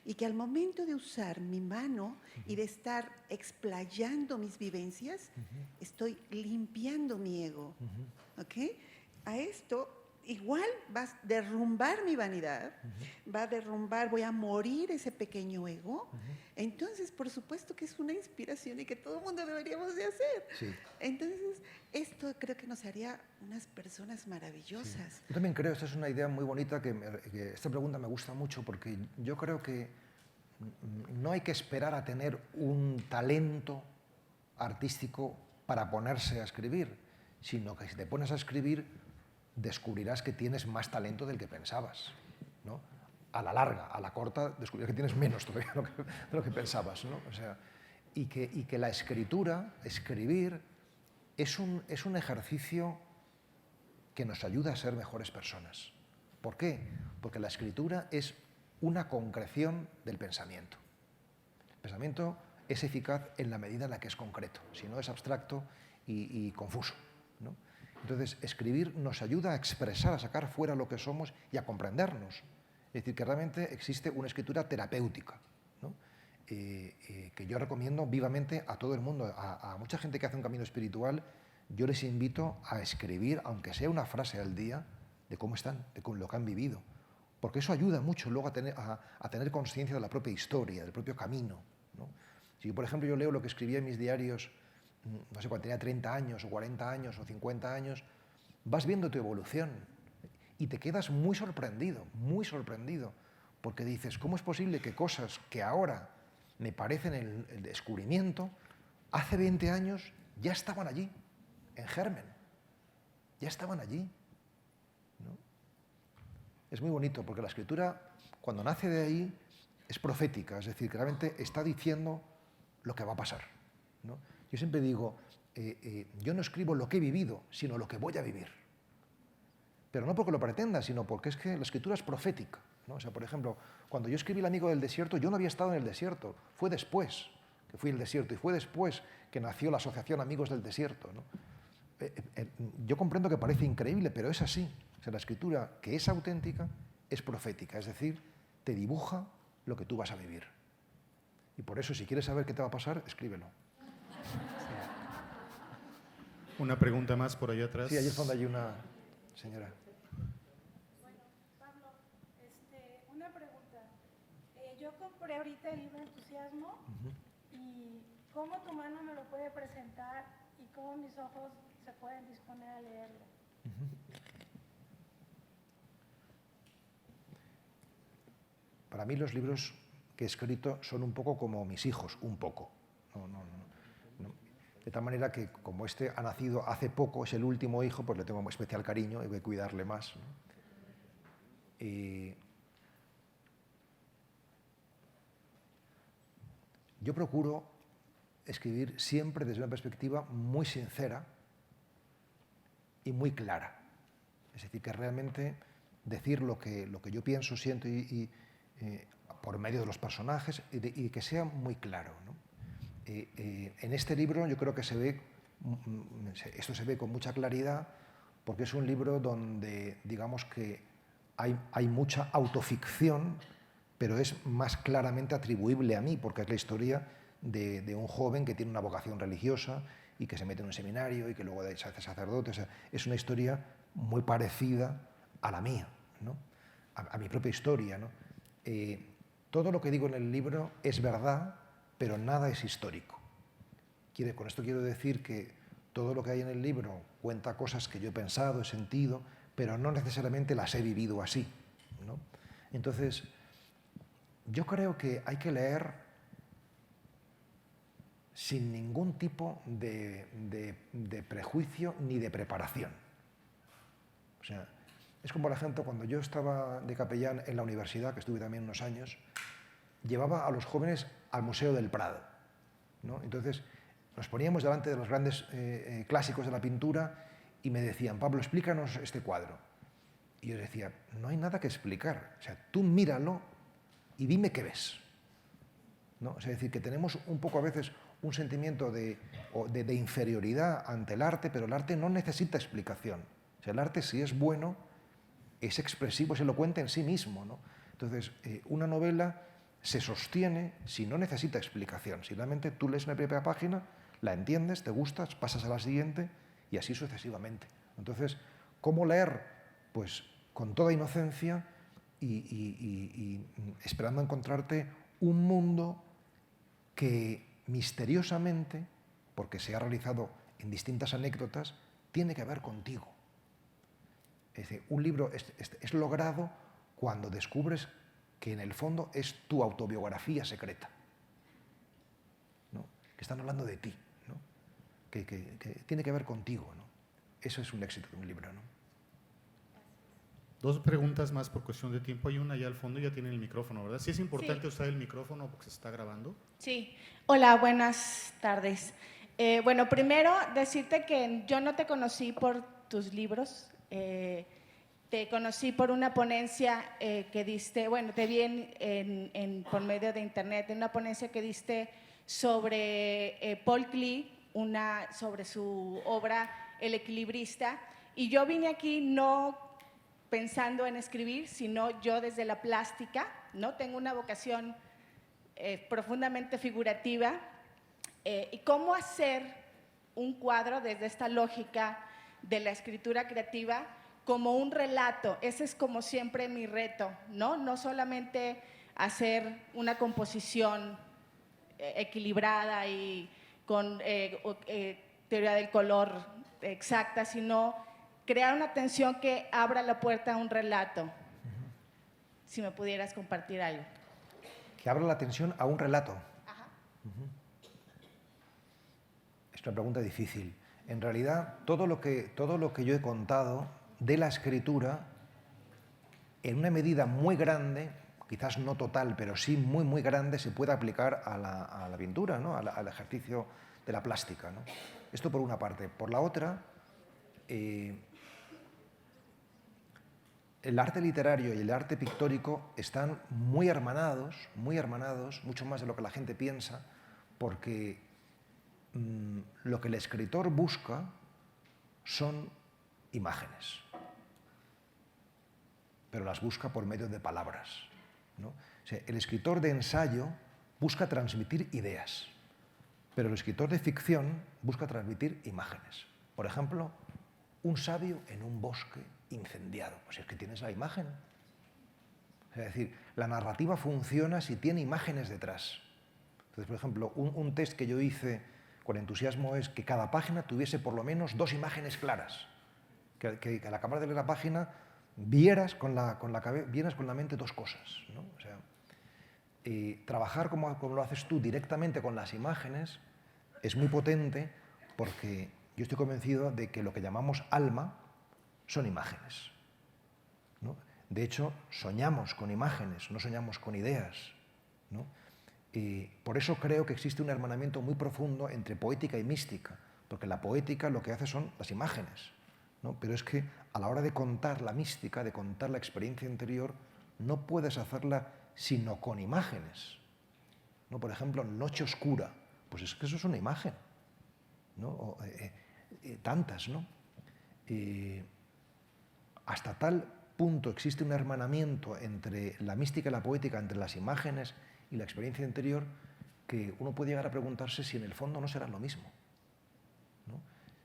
y que al momento de usar mi mano y de estar explayando mis vivencias, estoy limpiando mi ego, ¿ok? A esto igual va a derrumbar mi vanidad, va a derrumbar, voy a morir ese pequeño ego. Entonces, por supuesto que es una inspiración y que todo el mundo deberíamos de hacer. Sí. Entonces, esto creo que nos haría unas personas maravillosas. Sí. Yo también creo, esta es una idea muy bonita, que esta pregunta me gusta mucho, porque yo creo que no hay que esperar a tener un talento artístico para ponerse a escribir, sino que si te pones a escribir descubrirás que tienes más talento del que pensabas, ¿no? A la larga, a la corta, descubrirás que tienes menos todavía de lo que pensabas, ¿no? O sea, y que la escritura, escribir, es un ejercicio que nos ayuda a ser mejores personas. ¿Por qué? Porque la escritura es una concreción del pensamiento. pensamiento es eficaz en la medida en la que es concreto, si no es abstracto y confuso, ¿no? Entonces, escribir nos ayuda a expresar, a sacar fuera lo que somos y a comprendernos. Es decir, que realmente existe una escritura terapéutica, ¿no? Que yo recomiendo vivamente a todo el mundo, a mucha gente que hace un camino espiritual. Yo les invito a escribir, aunque sea una frase al día, de cómo están, de lo que han vivido, porque eso ayuda mucho luego a tener conciencia de la propia historia, del propio camino, ¿no? Si, por ejemplo, yo leo lo que escribía en mis diarios, no sé, cuando tenía 30 años, o 40 años, o 50 años, vas viendo tu evolución y te quedas muy sorprendido, porque dices, ¿cómo es posible que cosas que ahora me parecen el descubrimiento, hace 20 años ya estaban allí, en germen, ya estaban allí, ¿no? Es muy bonito, porque la escritura, cuando nace de ahí, es profética, es decir, que realmente está diciendo lo que va a pasar, ¿no? Yo siempre digo, yo no escribo lo que he vivido, sino lo que voy a vivir. Pero no porque lo pretenda, sino porque es que la escritura es profética, ¿no? O sea, por ejemplo, cuando yo escribí El amigo del desierto, yo no había estado en el desierto, fue después que fui al desierto, y fue después que nació la asociación Amigos del Desierto, ¿no? Yo comprendo que parece increíble, pero es así. O sea, la escritura, que es auténtica, es profética, es decir, te dibuja lo que tú vas a vivir. Y por eso, si quieres saber qué te va a pasar, escríbelo. Una pregunta más por allá atrás. Sí, ahí es donde hay una señora. Bueno, Pablo, una pregunta. Yo compré ahorita el libro Entusiasmo y ¿cómo tu mano me lo puede presentar y cómo mis ojos se pueden disponer a leerlo? Para mí los libros que he escrito son un poco como mis hijos, un poco. No. De tal manera que como este ha nacido hace poco, es el último hijo, pues le tengo especial cariño y voy a cuidarle más, ¿no? Y yo procuro escribir siempre desde una perspectiva muy sincera y muy clara. Es decir, que realmente decir lo que yo pienso, siento por medio de los personajes y que sea muy claro, ¿no? En este libro yo creo que esto se ve con mucha claridad, porque es un libro donde, digamos que hay mucha autoficción, pero es más claramente atribuible a mí, porque es la historia de un joven que tiene una vocación religiosa y que se mete en un seminario y que luego se hace sacerdote. O sea, es una historia muy parecida a la mía, ¿no? A mi propia historia, ¿no? Todo lo que digo en el libro es verdad, pero nada es histórico. Con esto quiero decir que todo lo que hay en el libro cuenta cosas que yo he pensado, he sentido, pero no necesariamente las he vivido así, ¿no? Entonces, yo creo que hay que leer sin ningún tipo de prejuicio ni de preparación. O sea, es como, por ejemplo, cuando yo estaba de capellán en la universidad, que estuve también unos años, llevaba a los jóvenes al Museo del Prado, ¿no? Entonces, nos poníamos delante de los grandes clásicos de la pintura y me decían, Pablo, explícanos este cuadro. Y yo decía, no hay nada que explicar. O sea, tú míralo y dime qué ves, ¿no? O sea, es decir, que tenemos un poco a veces un sentimiento de inferioridad ante el arte, pero el arte no necesita explicación. O sea, el arte, si es bueno, es expresivo, es elocuente en sí mismo, ¿no? Entonces, una novela se sostiene si no necesita explicación. Si realmente tú lees una primera página, la entiendes, te gusta, pasas a la siguiente y así sucesivamente. Entonces, ¿cómo leer? Pues con toda inocencia y esperando encontrarte un mundo que misteriosamente, porque se ha realizado en distintas anécdotas, tiene que ver contigo. Es decir, un libro es logrado cuando descubres que en el fondo es tu autobiografía secreta, ¿no? Que están hablando de ti, ¿no? Que tiene que ver contigo, ¿no? Eso es un éxito de un libro, ¿no? Dos preguntas más por cuestión de tiempo. Hay una allá al fondo, ya tienen el micrófono, ¿verdad? Sí es importante usar el micrófono porque se está grabando. Sí. Hola, buenas tardes. Bueno, primero decirte que yo no te conocí por tus libros. te conocí por una ponencia que diste, bueno, te vi por medio de internet, en una ponencia que diste sobre Paul Klee, sobre su obra El equilibrista, y yo vine aquí no pensando en escribir, sino yo desde la plástica, ¿no? Tengo una vocación profundamente figurativa, y cómo hacer un cuadro desde esta lógica de la escritura creativa como un relato. Ese es como siempre mi reto, ¿no? No solamente hacer una composición equilibrada y con teoría del color exacta, sino crear una tensión que abra la puerta a un relato. Si me pudieras compartir algo. Que abra la tensión a un relato. Ajá. Es una pregunta difícil. En realidad, todo lo que yo he contado de la escritura, en una medida muy grande, quizás no total, pero sí muy, muy grande, se puede aplicar a la pintura, ¿no? Al ejercicio de la plástica, ¿no? Esto por una parte. Por la otra, el arte literario y el arte pictórico están muy hermanados, mucho más de lo que la gente piensa, porque lo que el escritor busca son imágenes, pero las busca por medio de palabras, ¿no? O sea, el escritor de ensayo busca transmitir ideas, pero el escritor de ficción busca transmitir imágenes. Por ejemplo, un sabio en un bosque incendiado. O sea, es que tienes la imagen. Es decir, la narrativa funciona si tiene imágenes detrás. Entonces, por ejemplo, un test que yo hice con entusiasmo es que cada página tuviese por lo menos 2 imágenes claras. Que al acabar de leer la página vieras con la mente 2 cosas, ¿no? O sea, trabajar como lo haces tú directamente con las imágenes es muy potente, porque yo estoy convencido de que lo que llamamos alma son imágenes, ¿no? De hecho, soñamos con imágenes, no soñamos con ideas, ¿no? Y por eso creo que existe un hermanamiento muy profundo entre poética y mística, porque la poética lo que hace son las imágenes, ¿no? Pero es que a la hora de contar la mística, de contar la experiencia interior, no puedes hacerla sino con imágenes, ¿no? Por ejemplo, Noche Oscura, pues es que eso es una imagen, ¿no? Tantas, ¿no? Hasta tal punto existe un hermanamiento entre la mística y la poética, entre las imágenes y la experiencia interior, que uno puede llegar a preguntarse si en el fondo no será lo mismo, ¿no?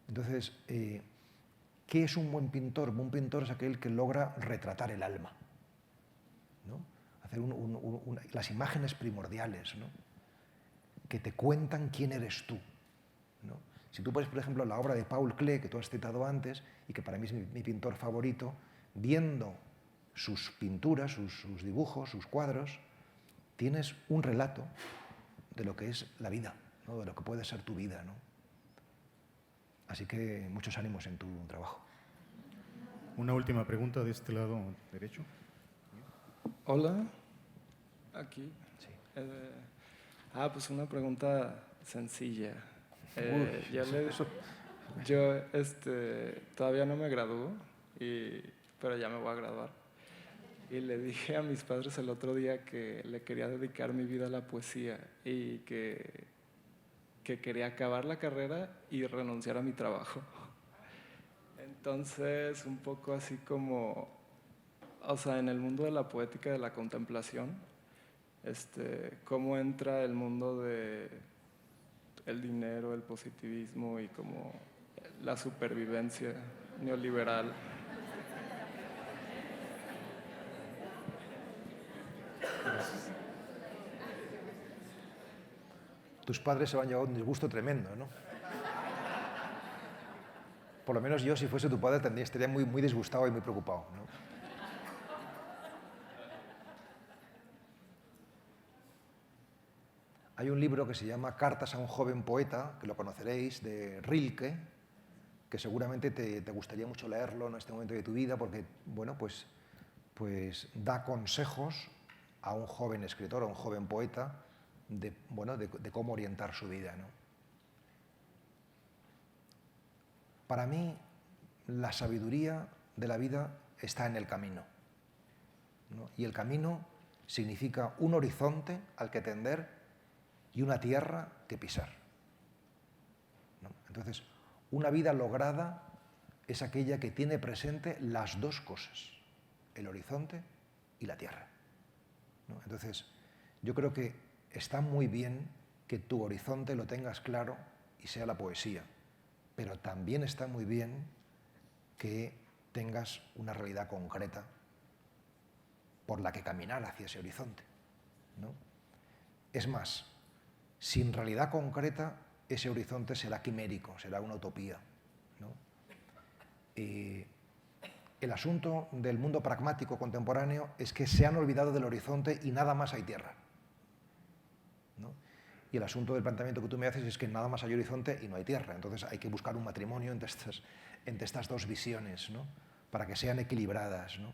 Entonces, ¿qué es un buen pintor? Un buen pintor es aquel que logra retratar el alma, ¿no? Hacer las imágenes primordiales, ¿no? Que te cuentan quién eres tú, ¿no? Si tú pones, por ejemplo, la obra de Paul Klee, que tú has citado antes, y que para mí es mi pintor favorito, viendo sus pinturas, sus dibujos, sus cuadros, tienes un relato de lo que es la vida, ¿no? De lo que puede ser tu vida, ¿no? Así que muchos ánimos en tu trabajo. Una última pregunta de este lado derecho. Hola, aquí. Sí. Pues una pregunta sencilla. Uy, Yo todavía no me gradúo, pero ya me voy a graduar. Y le dije a mis padres el otro día que le quería dedicar mi vida a la poesía y que quería acabar la carrera y renunciar a mi trabajo. Entonces, un poco así como, o sea, en el mundo de la poética, de la contemplación, cómo entra el mundo de el dinero, el positivismo y como la supervivencia neoliberal. Tus padres se van a llevar un disgusto tremendo, ¿no? Por lo menos yo, si fuese tu padre, estaría muy, muy disgustado y muy preocupado, ¿no? Hay un libro que se llama Cartas a un joven poeta, que lo conoceréis, de Rilke, que seguramente te gustaría mucho leerlo en este momento de tu vida, porque, bueno, pues da consejos a un joven escritor, a un joven poeta, de cómo orientar su vida, ¿no? Para mí, la sabiduría de la vida está en el camino, ¿no? Y el camino significa un horizonte al que tender y una tierra que pisar, ¿no? Entonces, una vida lograda es aquella que tiene presente las dos cosas, el horizonte y la tierra, ¿no? Entonces, yo creo que está muy bien que tu horizonte lo tengas claro y sea la poesía, pero también está muy bien que tengas una realidad concreta por la que caminar hacia ese horizonte, ¿no? Es más, sin realidad concreta, ese horizonte será quimérico, será una utopía, ¿no? El asunto del mundo pragmático contemporáneo es que se han olvidado del horizonte y nada más hay tierra, ¿no? Y el asunto del planteamiento que tú me haces es que nada más hay horizonte y no hay tierra. Entonces hay que buscar un matrimonio entre estas dos visiones, ¿no? Para que sean equilibradas, ¿no?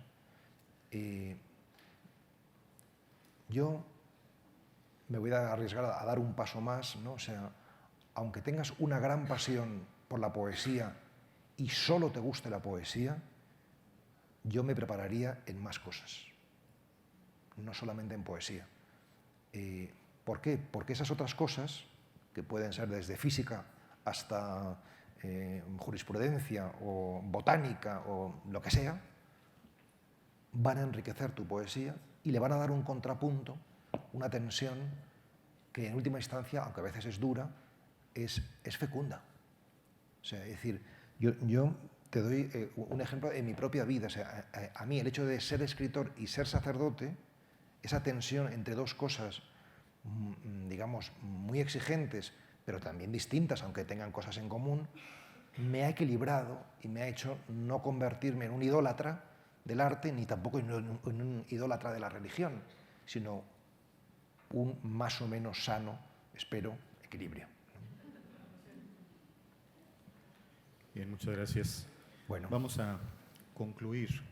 Yo me voy a arriesgar a dar un paso más, ¿no? O sea, aunque tengas una gran pasión por la poesía y solo te guste la poesía, yo me prepararía en más cosas, no solamente en poesía. ¿Por qué? Porque esas otras cosas, que pueden ser desde física hasta jurisprudencia o botánica o lo que sea, van a enriquecer tu poesía y le van a dar un contrapunto, una tensión que en última instancia, aunque a veces es dura, es fecunda. O sea, es decir, yo te doy un ejemplo en mi propia vida. O sea, a mí el hecho de ser escritor y ser sacerdote, esa tensión entre dos cosas, digamos, muy exigentes, pero también distintas, aunque tengan cosas en común, me ha equilibrado y me ha hecho no convertirme en un idólatra del arte, ni tampoco en un idólatra de la religión, sino un más o menos sano, espero, equilibrio. Bien, muchas gracias. Bueno. Vamos a concluir.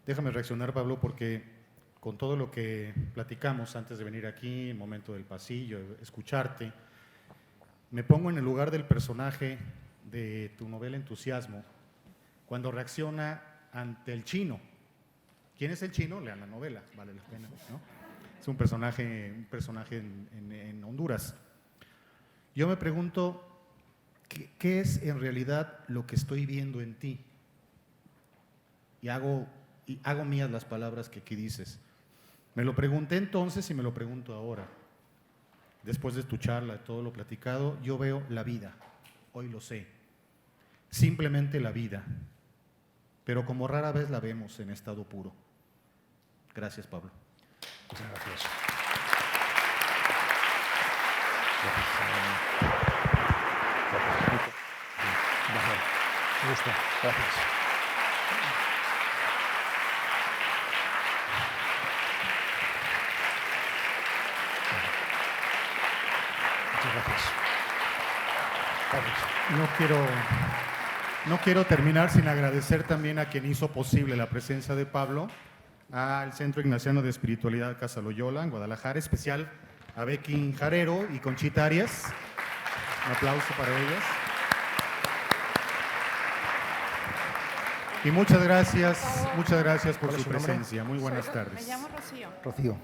Déjame reaccionar, Pablo, porque con todo lo que platicamos antes de venir aquí, el momento del pasillo, escucharte, me pongo en el lugar del personaje de tu novela Entusiasmo, cuando reacciona ante el chino. ¿Quién es el chino? Lean la novela, vale la pena, ¿no? Es un personaje en Honduras. Yo me pregunto, ¿qué es en realidad lo que estoy viendo en ti? Y hago mías las palabras que aquí dices. Me lo pregunté entonces y me lo pregunto ahora. Después de tu charla, de todo lo platicado, yo veo la vida. Hoy lo sé. Simplemente la vida. Pero como rara vez la vemos en estado puro. Gracias, Pablo. Muchas gracias. Me gusta. Gracias. Muchas gracias. No quiero terminar sin agradecer también a quien hizo posible la presencia de Pablo, al Centro Ignaciano de Espiritualidad Casa Loyola en Guadalajara, especial a Becky Jarero y Conchita Arias. Un aplauso para ellas. Y muchas gracias por su presencia. Muy buenas tardes. Me llamo Rocío. Rocío.